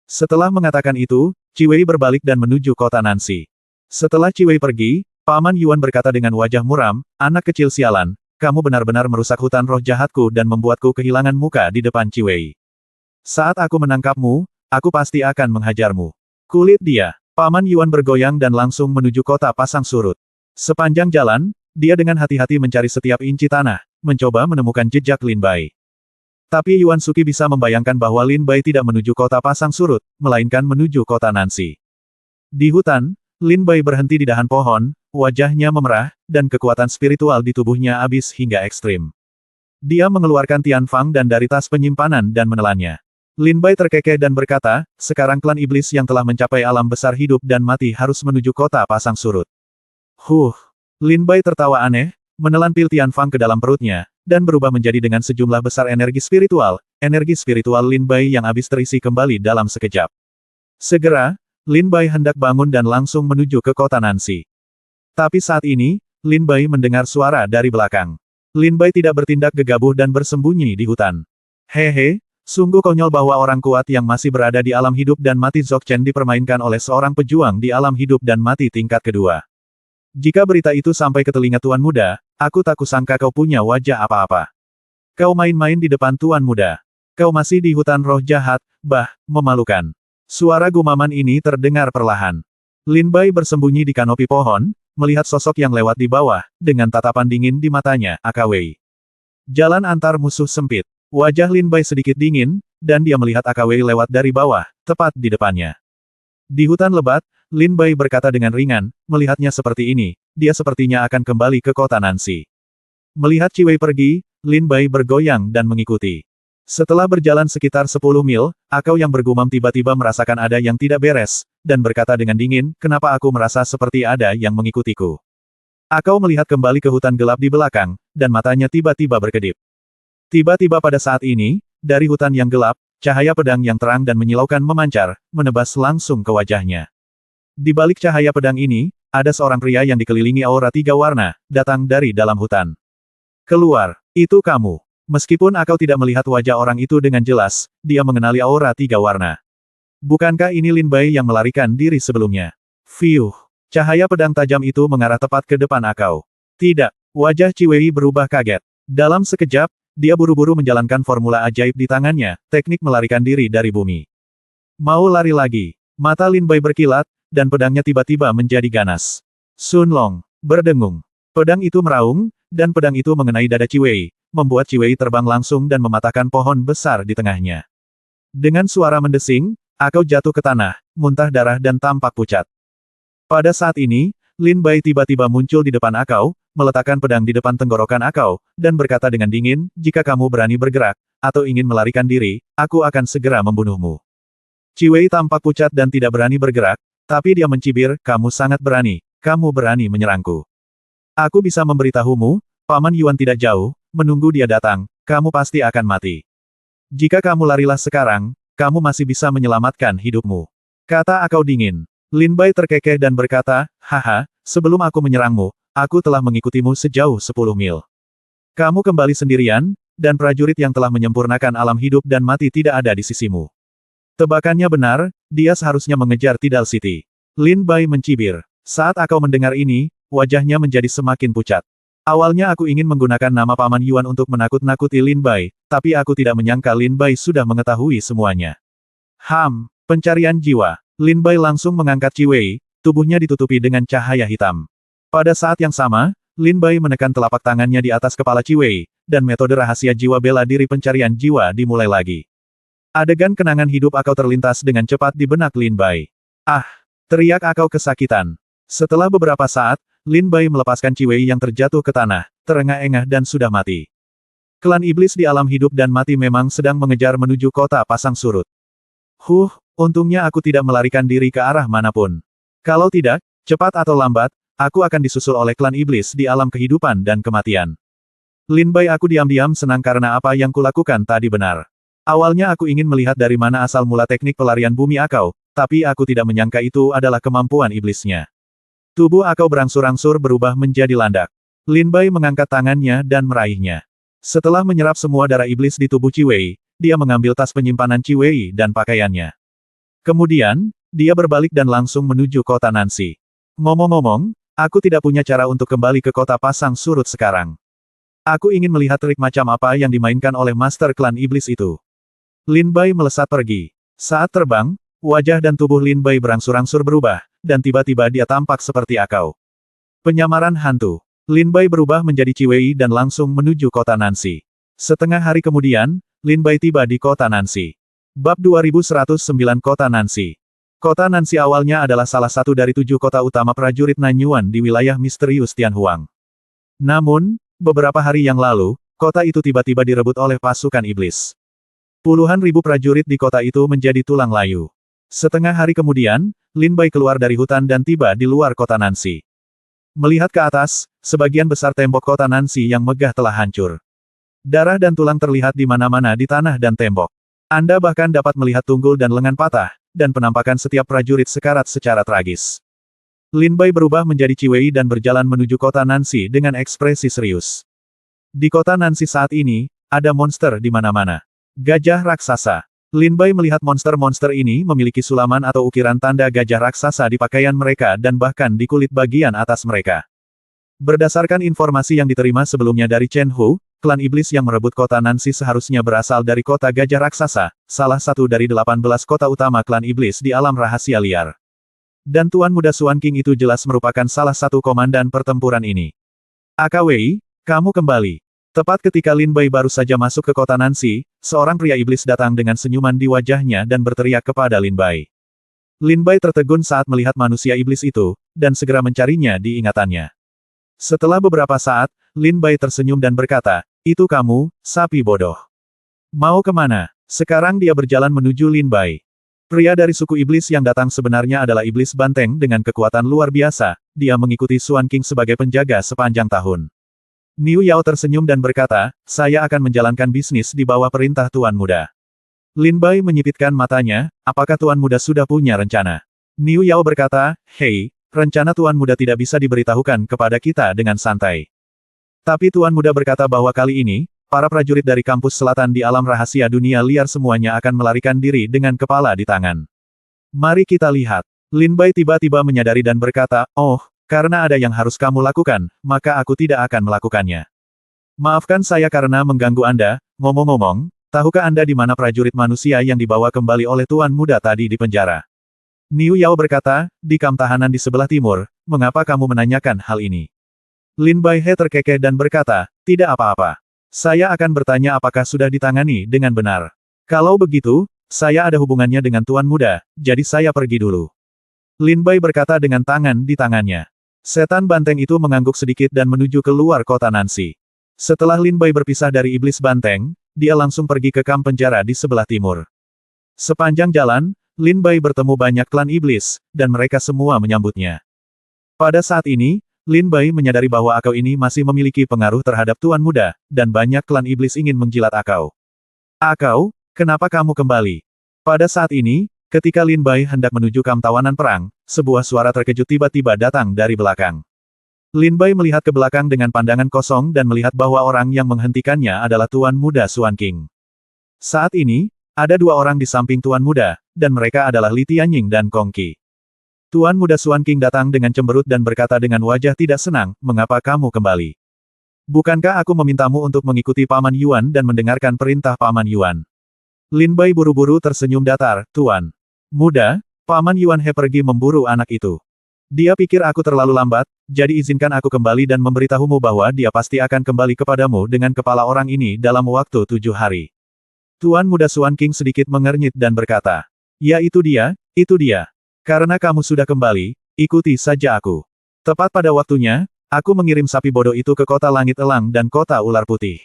Setelah mengatakan itu, Qi Wei berbalik dan menuju kota Nancy. Setelah Qi Wei pergi, Paman Yuan berkata dengan wajah muram, anak kecil sialan, kamu benar-benar merusak hutan roh jahatku dan membuatku kehilangan muka di depan Qi Wei. Saat aku menangkapmu, aku pasti akan menghajarmu. Kulit dia. Paman Yuan bergoyang dan langsung menuju kota pasang surut. Sepanjang jalan, dia dengan hati-hati mencari setiap inci tanah, mencoba menemukan jejak Lin Bai. Tapi Yuan Suki bisa membayangkan bahwa Lin Bai tidak menuju kota pasang surut, melainkan menuju kota Nancy. Di hutan, Lin Bai berhenti di dahan pohon, wajahnya memerah, dan kekuatan spiritual di tubuhnya habis hingga ekstrim. Dia mengeluarkan Tianfang dan dari tas penyimpanan dan menelannya. Lin Bai terkekeh dan berkata, sekarang klan iblis yang telah mencapai alam besar hidup dan mati harus menuju kota pasang surut. Lin Bai tertawa aneh, menelan pil Tianfang ke dalam perutnya, dan berubah menjadi dengan sejumlah besar energi spiritual Lin Bai yang habis terisi kembali dalam sekejap. Segera, Lin Bai hendak bangun dan langsung menuju ke kota Nancy. Tapi saat ini, Lin Bai mendengar suara dari belakang. Lin Bai tidak bertindak gegabah dan bersembunyi di hutan. Hehe, sungguh konyol bahwa orang kuat yang masih berada di alam hidup dan mati Zhou Chen dipermainkan oleh seorang pejuang di alam hidup dan mati tingkat kedua. Jika berita itu sampai ke telinga Tuan Muda, aku tak kusangka kau punya wajah apa-apa. Kau main-main di depan Tuan Muda. Kau masih di hutan roh jahat, memalukan. Suara gumaman ini terdengar perlahan. Lin Bai bersembunyi di kanopi pohon, melihat sosok yang lewat di bawah, dengan tatapan dingin di matanya, AKWI. Jalan antar musuh sempit. Wajah Lin Bai sedikit dingin, dan dia melihat AKWI lewat dari bawah, tepat di depannya. Di hutan lebat, Lin Bai berkata dengan ringan, melihatnya seperti ini, dia sepertinya akan kembali ke kota Nancy. Melihat Qi Wei pergi, Lin Bai bergoyang dan mengikuti. Setelah berjalan sekitar 10 mil, Akau yang bergumam tiba-tiba merasakan ada yang tidak beres, dan berkata dengan dingin, kenapa aku merasa seperti ada yang mengikutiku. Akau melihat kembali ke hutan gelap di belakang, dan matanya tiba-tiba berkedip. Tiba-tiba pada saat ini, dari hutan yang gelap, cahaya pedang yang terang dan menyilaukan memancar, menebas langsung ke wajahnya. Di balik cahaya pedang ini, ada seorang pria yang dikelilingi aura 3 warna, datang dari dalam hutan. Keluar, itu kamu. Meskipun Akau tidak melihat wajah orang itu dengan jelas, dia mengenali aura 3 warna. Bukankah ini Lin Bai yang melarikan diri sebelumnya? Fiuh. Cahaya pedang tajam itu mengarah tepat ke depan Akau. Tidak. Wajah Qi Wei berubah kaget. Dalam sekejap, dia buru-buru menjalankan formula ajaib di tangannya, teknik melarikan diri dari bumi. Mau lari lagi. Mata Lin Bai berkilat, dan pedangnya tiba-tiba menjadi ganas. Sun Long berdengung. Pedang itu meraung, dan pedang itu mengenai dada Qi Wei, membuat Qi Wei terbang langsung dan mematahkan pohon besar di tengahnya. Dengan suara mendesing, Akau jatuh ke tanah, muntah darah dan tampak pucat. Pada saat ini, Lin Bai tiba-tiba muncul di depan Akau, meletakkan pedang di depan tenggorokan Akau, dan berkata dengan dingin, jika kamu berani bergerak, atau ingin melarikan diri, aku akan segera membunuhmu. Qi Wei tampak pucat dan tidak berani bergerak, tapi dia mencibir, kamu sangat berani menyerangku. Aku bisa memberitahumu, Paman Yuan tidak jauh, menunggu dia datang, kamu pasti akan mati. Jika kamu larilah sekarang, kamu masih bisa menyelamatkan hidupmu. Kata Akau dingin. Lin Bai terkekeh dan berkata, haha, sebelum aku menyerangmu, aku telah mengikutimu sejauh 10 mil. Kamu kembali sendirian, dan prajurit yang telah menyempurnakan alam hidup dan mati tidak ada di sisimu. Tebakannya benar, dia seharusnya mengejar Tidal City. Lin Bai mencibir. Saat Akau mendengar ini, wajahnya menjadi semakin pucat. Awalnya aku ingin menggunakan nama Paman Yuan untuk menakut-nakuti Lin Bai, tapi aku tidak menyangka Lin Bai sudah mengetahui semuanya. Pencarian jiwa. Lin Bai langsung mengangkat Qi Wei, tubuhnya ditutupi dengan cahaya hitam. Pada saat yang sama, Lin Bai menekan telapak tangannya di atas kepala Ciwei, dan metode rahasia jiwa bela diri pencarian jiwa dimulai lagi. Adegan kenangan hidup Akau terlintas dengan cepat di benak Lin Bai. Ah! Teriak Akau kesakitan. Setelah beberapa saat, Lin Bai melepaskan Ciwei yang terjatuh ke tanah, terengah-engah dan sudah mati. Klan iblis di alam hidup dan mati memang sedang mengejar menuju kota pasang surut. Untungnya aku tidak melarikan diri ke arah manapun. Kalau tidak, cepat atau lambat, aku akan disusul oleh klan iblis di alam kehidupan dan kematian. Lin Bai, aku diam-diam senang karena apa yang kulakukan tadi benar. Awalnya aku ingin melihat dari mana asal mula teknik pelarian bumi Akau, tapi aku tidak menyangka itu adalah kemampuan iblisnya. Tubuh Akau berangsur-angsur berubah menjadi landak. Lin Bai mengangkat tangannya dan meraihnya. Setelah menyerap semua darah iblis di tubuh Ciwei, dia mengambil tas penyimpanan Ciwei dan pakaiannya. Kemudian, dia berbalik dan langsung menuju kota Nancy. Ngomong-ngomong, aku tidak punya cara untuk kembali ke kota pasang surut sekarang. Aku ingin melihat trik macam apa yang dimainkan oleh Master Klan Iblis itu. Lin Bai melesat pergi. Saat terbang, wajah dan tubuh Lin Bai berangsur-angsur berubah, dan tiba-tiba dia tampak seperti Akau. Penyamaran hantu. Lin Bai berubah menjadi Ciwei dan langsung menuju kota Nancy. Setengah hari kemudian, Lin Bai tiba di kota Nancy. Bab 2109 Kota Nancy. Kota Nancy awalnya adalah salah satu dari 7 kota utama prajurit Nanyuan di wilayah misterius Tianhuang. Namun, beberapa hari yang lalu, kota itu tiba-tiba direbut oleh pasukan iblis. Puluhan ribu prajurit di kota itu menjadi tulang layu. Setengah hari kemudian, Lin Bai keluar dari hutan dan tiba di luar kota Nancy. Melihat ke atas, sebagian besar tembok kota Nancy yang megah telah hancur. Darah dan tulang terlihat di mana-mana di tanah dan tembok. Anda bahkan dapat melihat tunggul dan lengan patah, dan penampakan setiap prajurit sekarat secara tragis. Lin Bai berubah menjadi Ciwei dan berjalan menuju kota Nancy dengan ekspresi serius. Di kota Nancy saat ini, ada monster di mana-mana. Gajah raksasa. Lin Bai melihat monster-monster ini memiliki sulaman atau ukiran tanda gajah raksasa di pakaian mereka dan bahkan di kulit bagian atas mereka. Berdasarkan informasi yang diterima sebelumnya dari Chen Hu, klan iblis yang merebut kota Nancy seharusnya berasal dari kota gajah raksasa, salah satu dari 18 kota utama klan iblis di alam rahasia liar. Dan Tuan Muda Suan King itu jelas merupakan salah satu komandan pertempuran ini. Akawei, kamu kembali. Tepat ketika Lin Bai baru saja masuk ke kota Nancy, seorang pria iblis datang dengan senyuman di wajahnya dan berteriak kepada Lin Bai. Lin Bai tertegun saat melihat manusia iblis itu, dan segera mencarinya di ingatannya. Setelah beberapa saat, Lin Bai tersenyum dan berkata, "Itu kamu, sapi bodoh. Mau kemana?" Sekarang dia berjalan menuju Lin Bai. Pria dari suku iblis yang datang sebenarnya adalah iblis banteng dengan kekuatan luar biasa, dia mengikuti Suan King sebagai penjaga sepanjang tahun. Niu Yao tersenyum dan berkata, "Saya akan menjalankan bisnis di bawah perintah Tuan Muda." Lin Bai menyipitkan matanya, apakah Tuan Muda sudah punya rencana? Niu Yao berkata, "Hei, rencana Tuan Muda tidak bisa diberitahukan kepada kita dengan santai." Tapi Tuan Muda berkata bahwa kali ini, para prajurit dari kampus selatan di alam rahasia dunia liar semuanya akan melarikan diri dengan kepala di tangan. Mari kita lihat. Lin Bai tiba-tiba menyadari dan berkata, "Oh, karena ada yang harus kamu lakukan, maka aku tidak akan melakukannya. Maafkan saya karena mengganggu Anda, ngomong-ngomong, tahukah Anda di mana prajurit manusia yang dibawa kembali oleh Tuan Muda tadi di penjara?" Niu Yao berkata, "Di kamp tahanan di sebelah timur, mengapa kamu menanyakan hal ini?" Lin Bai terkekeh dan berkata, "Tidak apa-apa. Saya akan bertanya apakah sudah ditangani dengan benar. Kalau begitu, saya ada hubungannya dengan Tuan Muda, jadi saya pergi dulu." Lin Bai berkata dengan tangan di tangannya. Setan banteng itu mengangguk sedikit dan menuju ke luar kota Nancy. Setelah Lin Bai berpisah dari iblis banteng, dia langsung pergi ke kamp penjara di sebelah timur. Sepanjang jalan, Lin Bai bertemu banyak klan iblis, dan mereka semua menyambutnya. Pada saat ini, Lin Bai menyadari bahwa Akau ini masih memiliki pengaruh terhadap Tuan Muda, dan banyak klan iblis ingin menjilat Akau. "Akau, kenapa kamu kembali?" Pada saat ini, ketika Lin Bai hendak menuju kamp tawanan perang, sebuah suara terkejut tiba-tiba datang dari belakang. Lin Bai melihat ke belakang dengan pandangan kosong dan melihat bahwa orang yang menghentikannya adalah Tuan Muda Suan King. Saat ini, ada 2 orang di samping Tuan Muda, dan mereka adalah Li Tianying dan Kong Qi. Tuan Muda Suan King datang dengan cemberut dan berkata dengan wajah tidak senang, "Mengapa kamu kembali? Bukankah aku memintamu untuk mengikuti Paman Yuan dan mendengarkan perintah Paman Yuan?" Lin Bai buru-buru tersenyum datar, "Tuan Muda, Paman Yuan pergi memburu anak itu. Dia pikir aku terlalu lambat, jadi izinkan aku kembali dan memberitahumu bahwa dia pasti akan kembali kepadamu dengan kepala orang ini dalam waktu 7 hari. Tuan Muda Suan King sedikit mengernyit dan berkata, "Ya itu dia, itu dia. Karena kamu sudah kembali, ikuti saja aku." Tepat pada waktunya, aku mengirim sapi bodoh itu ke kota Langit Elang dan kota Ular Putih.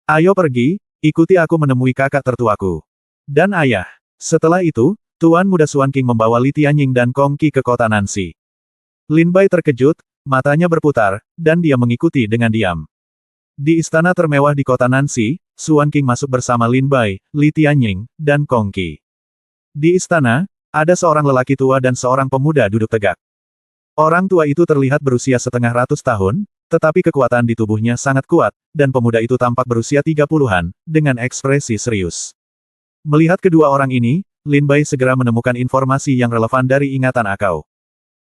Ayo pergi, ikuti aku menemui kakak tertuaku. Dan ayah. Setelah itu, Tuan Muda Suan King membawa Li Tianying dan Kong Qi ke kota Nanxi. Lin Bai terkejut, matanya berputar, dan dia mengikuti dengan diam. Di istana termewah di kota Nanxi, Suan King masuk bersama Lin Bai, Li Tianying, dan Kong Qi. Di istana, ada seorang lelaki tua dan seorang pemuda duduk tegak. Orang tua itu terlihat berusia setengah ratus tahun, tetapi kekuatan di tubuhnya sangat kuat, dan pemuda itu tampak berusia 30-an, dengan ekspresi serius. Melihat kedua orang ini, Lin Bai segera menemukan informasi yang relevan dari ingatan akau.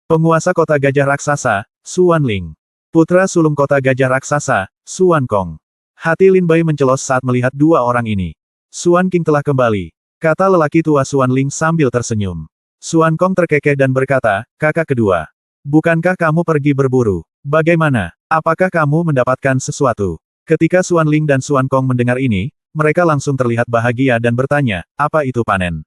Penguasa kota gajah raksasa, Suan Ling. Putra sulung kota gajah raksasa, Suan Kong. Hati Lin Bai mencelos saat melihat dua orang ini. Suan King telah kembali, kata lelaki tua Suan Ling sambil tersenyum. Suan Kong terkekeh dan berkata, "Kakak kedua. Bukankah kamu pergi berburu? Bagaimana? Apakah kamu mendapatkan sesuatu?" Ketika Suan Ling dan Suan Kong mendengar ini, mereka langsung terlihat bahagia dan bertanya, "Apa itu panen?"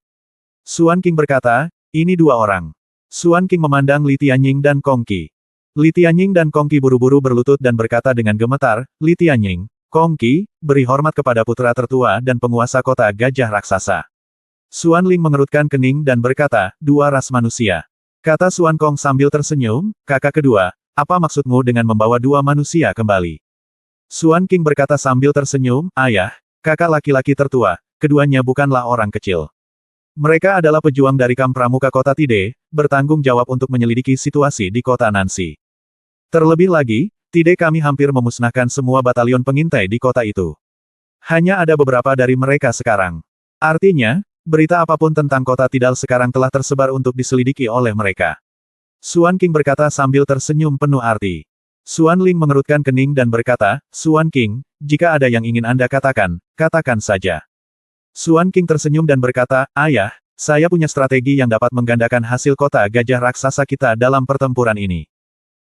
Suan King berkata, "Ini dua orang." Suan King memandang Li Tianying dan Kong Qi. Li Tianying dan Kong Qi buru-buru berlutut dan berkata dengan gemetar, "Li Tianying, Kong Qi, beri hormat kepada putra tertua dan penguasa kota gajah raksasa." Suan Ling mengerutkan kening dan berkata, "Dua ras manusia." Kata Suan Kong sambil tersenyum, "Kakak kedua, apa maksudmu dengan membawa dua manusia kembali?" Suan King berkata sambil tersenyum, "Ayah, kakak laki-laki tertua, keduanya bukanlah orang kecil. Mereka adalah pejuang dari Kamp Pramuka Kota Tide, bertanggung jawab untuk menyelidiki situasi di kota Nanxi. Terlebih lagi, Tide kami hampir memusnahkan semua batalion pengintai di kota itu. Hanya ada beberapa dari mereka sekarang. Artinya, berita apapun tentang kota Tidal sekarang telah tersebar untuk diselidiki oleh mereka." Suan King berkata sambil tersenyum penuh arti. Suan Ling mengerutkan kening dan berkata, "Suan King, jika ada yang ingin Anda katakan, katakan saja." Suan King tersenyum dan berkata, "Ayah, saya punya strategi yang dapat menggandakan hasil kota gajah raksasa kita dalam pertempuran ini."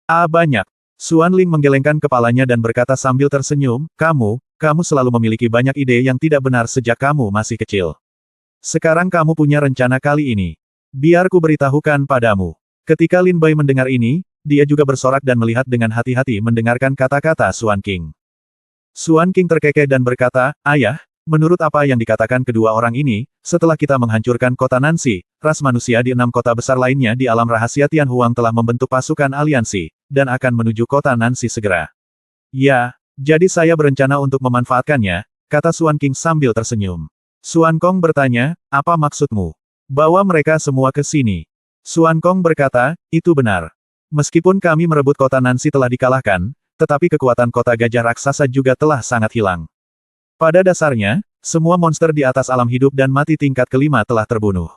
Banyak. Suan Ling menggelengkan kepalanya dan berkata sambil tersenyum, kamu selalu memiliki banyak ide yang tidak benar sejak kamu masih kecil. Sekarang kamu punya rencana kali ini. Biar ku beritahukan padamu." Ketika Lin Bai mendengar ini, dia juga bersorak dan melihat dengan hati-hati mendengarkan kata-kata Suan King. Suan King terkekeh dan berkata, "Ayah, menurut apa yang dikatakan kedua orang ini, setelah kita menghancurkan kota Nanxi, ras manusia di 6 kota besar lainnya di alam rahasia Tianhuang telah membentuk pasukan aliansi, dan akan menuju kota Nanxi segera." "Ya, jadi saya berencana untuk memanfaatkannya," kata Suan King sambil tersenyum. Suan Kong bertanya, "Apa maksudmu? Bawa mereka semua ke sini?" Suan Kong berkata, "Itu benar. Meskipun kami merebut kota Nanxi telah dikalahkan, tetapi kekuatan kota gajah raksasa juga telah sangat hilang. Pada dasarnya, semua monster di atas alam hidup dan mati tingkat kelima telah terbunuh.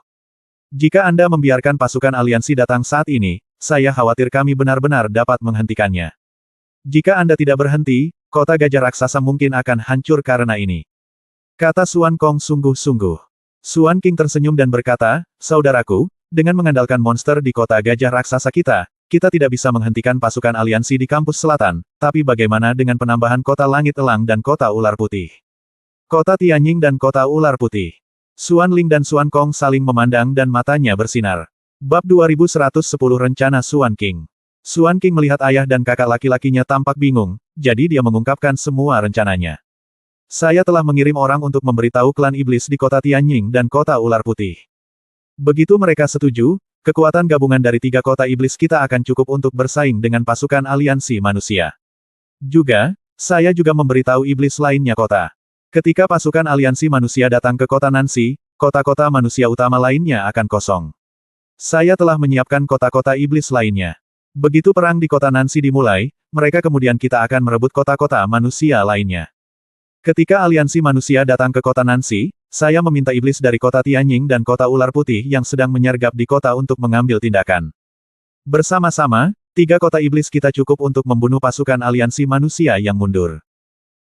Jika Anda membiarkan pasukan aliansi datang saat ini, saya khawatir kami benar-benar dapat menghentikannya. Jika Anda tidak berhenti, kota gajah raksasa mungkin akan hancur karena ini." Kata Suan Kong sungguh-sungguh. Suan King tersenyum dan berkata, "Saudaraku, dengan mengandalkan monster di kota gajah raksasa kita tidak bisa menghentikan pasukan aliansi di kampus selatan, tapi bagaimana dengan penambahan kota Langit Elang dan kota Ular Putih? Kota Tianying dan kota Ular Putih." Suan Ling dan Suan Kong saling memandang dan matanya bersinar. Bab 2110 Rencana Suan King. Suan King melihat ayah dan kakak laki-lakinya tampak bingung, jadi dia mengungkapkan semua rencananya. "Saya telah mengirim orang untuk memberitahu klan iblis di kota Tianying dan kota Ular Putih. Begitu mereka setuju, kekuatan gabungan dari 3 kota iblis kita akan cukup untuk bersaing dengan pasukan aliansi manusia. Juga, saya juga memberitahu iblis lainnya kota. Ketika pasukan aliansi manusia datang ke kota Nanxi, kota-kota manusia utama lainnya akan kosong. Saya telah menyiapkan kota-kota iblis lainnya. Begitu perang di kota Nanxi dimulai, mereka kemudian kita akan merebut kota-kota manusia lainnya. Ketika aliansi manusia datang ke kota Nanxi, saya meminta iblis dari kota Tianying dan kota Ular Putih yang sedang menyergap di kota untuk mengambil tindakan. Bersama-sama, 3 kota iblis kita cukup untuk membunuh pasukan aliansi manusia yang mundur.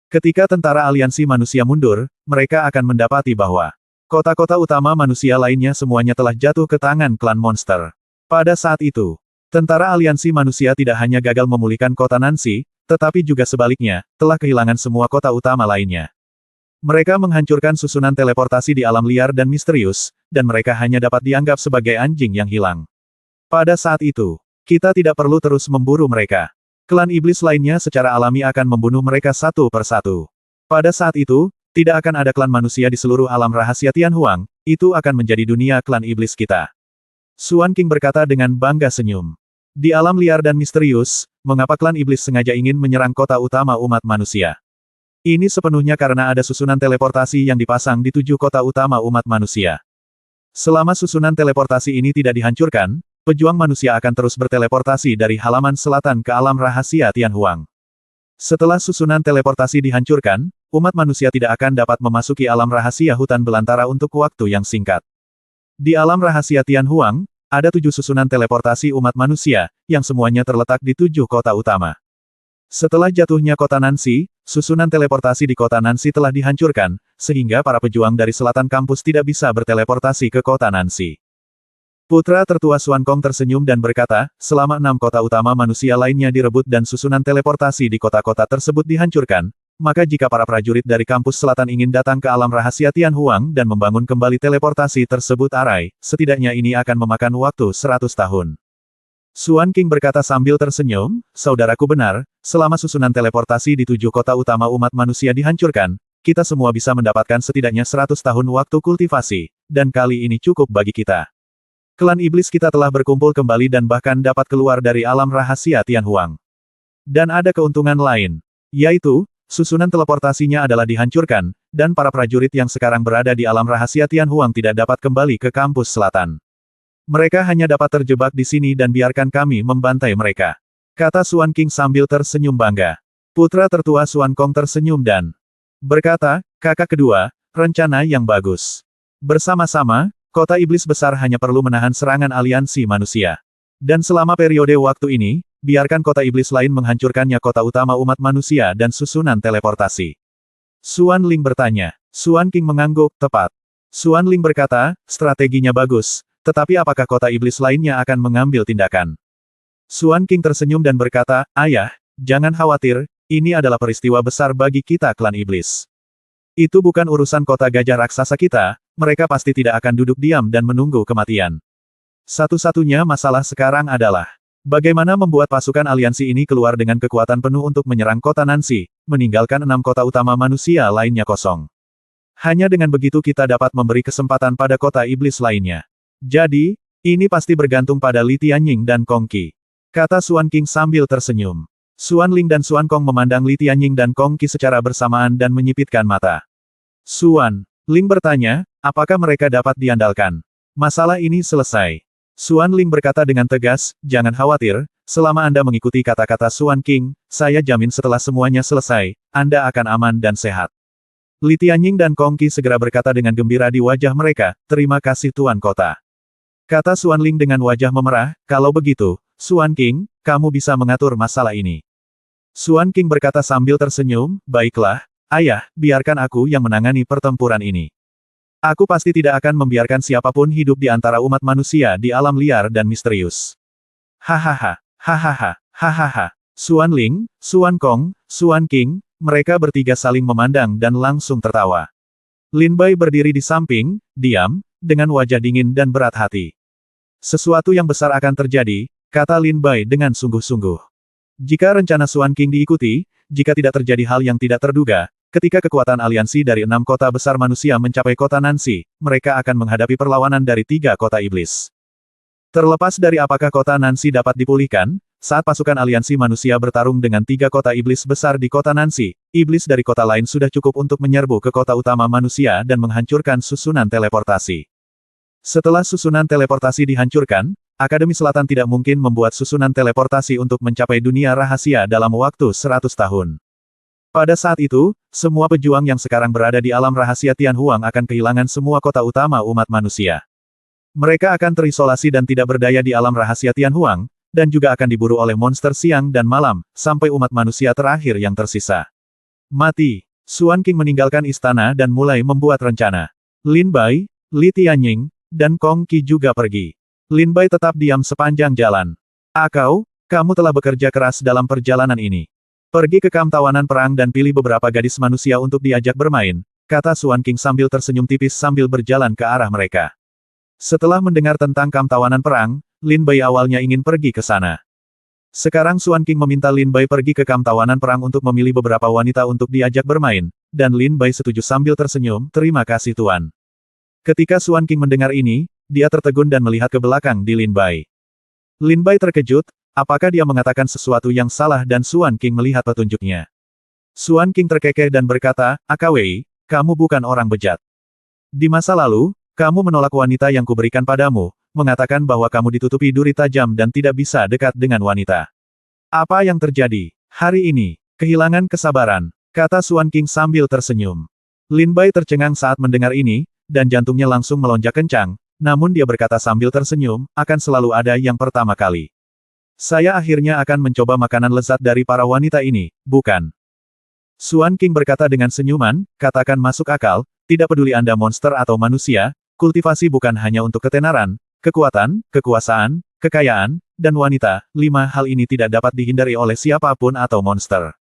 Ketika tentara aliansi manusia mundur, mereka akan mendapati bahwa kota-kota utama manusia lainnya semuanya telah jatuh ke tangan klan monster. Pada saat itu, Tentara aliansi manusia tidak hanya gagal memulihkan kota Nancy, tetapi juga sebaliknya, telah kehilangan semua kota utama lainnya. Mereka menghancurkan susunan teleportasi di alam liar dan misterius, dan mereka hanya dapat dianggap sebagai anjing yang hilang. Pada saat itu, kita tidak perlu terus memburu mereka. Klan iblis lainnya secara alami akan membunuh mereka satu persatu. Pada saat itu, tidak akan ada klan manusia di seluruh alam rahasia Tianhuang, itu akan menjadi dunia klan iblis kita. Xuan King berkata dengan bangga senyum. Di alam liar dan misterius, mengapa klan iblis sengaja ingin menyerang kota utama umat manusia? Ini sepenuhnya karena ada susunan teleportasi yang dipasang di 7 kota utama umat manusia. Selama susunan teleportasi ini tidak dihancurkan, pejuang manusia akan terus berteleportasi dari halaman selatan ke alam rahasia Tianhuang. Setelah susunan teleportasi dihancurkan, umat manusia tidak akan dapat memasuki alam rahasia hutan belantara untuk waktu yang singkat. Di alam rahasia Tianhuang, ada 7 susunan teleportasi umat manusia, yang semuanya terletak di 7 kota utama. Setelah jatuhnya kota Nancy, susunan teleportasi di kota Nancy telah dihancurkan, sehingga para pejuang dari selatan kampus tidak bisa berteleportasi ke kota Nancy. Putra tertua Xuan Kong tersenyum dan berkata, selama 6 kota utama manusia lainnya direbut dan susunan teleportasi di kota-kota tersebut dihancurkan, maka jika para prajurit dari kampus selatan ingin datang ke alam rahasia Tianhuang dan membangun kembali teleportasi tersebut arai, setidaknya ini akan memakan waktu 100 tahun. Xuan King berkata sambil tersenyum, saudaraku benar, selama susunan teleportasi di 7 kota utama umat manusia dihancurkan, kita semua bisa mendapatkan setidaknya 100 tahun waktu kultivasi, dan kali ini cukup bagi kita. Klan iblis kita telah berkumpul kembali dan bahkan dapat keluar dari alam rahasia Tianhuang. Dan ada keuntungan lain, yaitu, susunan teleportasinya adalah dihancurkan, dan para prajurit yang sekarang berada di alam rahasia Tianhuang tidak dapat kembali ke kampus selatan. Mereka hanya dapat terjebak di sini dan biarkan kami membantai mereka. Kata Xuan King sambil tersenyum bangga. Putra tertua Xuan Kong tersenyum dan berkata, kakak kedua, rencana yang bagus. Bersama-sama, kota iblis besar hanya perlu menahan serangan aliansi manusia. Dan selama periode waktu ini, biarkan kota iblis lain menghancurkannya kota utama umat manusia dan susunan teleportasi. Xuan Ling bertanya. Xuan King mengangguk, tepat. Xuan Ling berkata, strateginya bagus, tetapi apakah kota iblis lainnya akan mengambil tindakan? Xuan King tersenyum dan berkata, ayah, jangan khawatir, ini adalah peristiwa besar bagi kita klan iblis. Itu bukan urusan kota gajah raksasa kita, mereka pasti tidak akan duduk diam dan menunggu kematian. Satu-satunya masalah sekarang adalah bagaimana membuat pasukan aliansi ini keluar dengan kekuatan penuh untuk menyerang kota Nancy, meninggalkan 6 kota utama manusia lainnya kosong. Hanya dengan begitu kita dapat memberi kesempatan pada kota iblis lainnya. Jadi, ini pasti bergantung pada Li Tianying dan Kong Qi. Kata Xuan King sambil tersenyum. Xuan Ling dan Xuan Kong memandang Li Tianying dan Kong Qi secara bersamaan dan menyipitkan mata. Xuan Ling bertanya, apakah mereka dapat diandalkan? Masalah ini selesai. Xuan Ling berkata dengan tegas, jangan khawatir, selama Anda mengikuti kata-kata Xuan King, saya jamin setelah semuanya selesai, Anda akan aman dan sehat. Li Tianying dan Kong Qi segera berkata dengan gembira di wajah mereka, terima kasih Tuan Kota. Kata Xuan Ling dengan wajah memerah, kalau begitu, Xuan King, kamu bisa mengatur masalah ini. Xuan King berkata sambil tersenyum, baiklah, ayah, biarkan aku yang menangani pertempuran ini. Aku pasti tidak akan membiarkan siapapun hidup di antara umat manusia di alam liar dan misterius. Hahaha, hahaha, hahaha. Xuan Ling, Xuan Kong, Xuan King, mereka bertiga saling memandang dan langsung tertawa. Lin Bai berdiri di samping, diam, dengan wajah dingin dan berat hati. Sesuatu yang besar akan terjadi, kata Lin Bai dengan sungguh-sungguh. Jika rencana Xuan King diikuti, jika tidak terjadi hal yang tidak terduga, ketika kekuatan aliansi dari 6 kota besar manusia mencapai kota Nancy, mereka akan menghadapi perlawanan dari 3 kota iblis. Terlepas dari apakah kota Nancy dapat dipulihkan, saat pasukan aliansi manusia bertarung dengan 3 kota iblis besar di kota Nancy, iblis dari kota lain sudah cukup untuk menyerbu ke kota utama manusia dan menghancurkan susunan teleportasi. Setelah susunan teleportasi dihancurkan, Akademi Selatan tidak mungkin membuat susunan teleportasi untuk mencapai dunia rahasia dalam waktu 100 tahun. Pada saat itu, semua pejuang yang sekarang berada di alam rahasia Tianhuang akan kehilangan semua kota utama umat manusia. Mereka akan terisolasi dan tidak berdaya di alam rahasia Tianhuang, dan juga akan diburu oleh monster siang dan malam, sampai umat manusia terakhir yang tersisa. Mati. Xuan King meninggalkan istana dan mulai membuat rencana. Lin Bai, Li Tianying, dan Kong Qi juga pergi. Lin Bai tetap diam sepanjang jalan. Kamu telah bekerja keras dalam perjalanan ini. Pergi ke kamp tawanan perang dan pilih beberapa gadis manusia untuk diajak bermain, kata Suan King sambil tersenyum tipis sambil berjalan ke arah mereka. Setelah mendengar tentang kamp tawanan perang, Lin Bai awalnya ingin pergi ke sana. Sekarang Suan King meminta Lin Bai pergi ke kamp tawanan perang untuk memilih beberapa wanita untuk diajak bermain, dan Lin Bai setuju sambil tersenyum, terima kasih Tuan. Ketika Suan King mendengar ini, dia tertegun dan melihat ke belakang di Lin Bai. Lin Bai terkejut, apakah dia mengatakan sesuatu yang salah dan Suan King melihat petunjuknya. Suan King terkekeh dan berkata, "Akawei, kamu bukan orang bejat. Di masa lalu, kamu menolak wanita yang kuberikan padamu, mengatakan bahwa kamu ditutupi duri tajam dan tidak bisa dekat dengan wanita. Apa yang terjadi? Hari ini, kehilangan kesabaran," kata Suan King sambil tersenyum. Lin Bai tercengang saat mendengar ini, dan jantungnya langsung melonjak kencang, namun dia berkata sambil tersenyum, akan selalu ada yang pertama kali. Saya akhirnya akan mencoba makanan lezat dari para wanita ini, bukan? Suan King berkata dengan senyuman, katakan masuk akal, tidak peduli Anda monster atau manusia, kultivasi bukan hanya untuk ketenaran, kekuatan, kekuasaan, kekayaan, dan wanita, 5 hal ini tidak dapat dihindari oleh siapapun atau monster.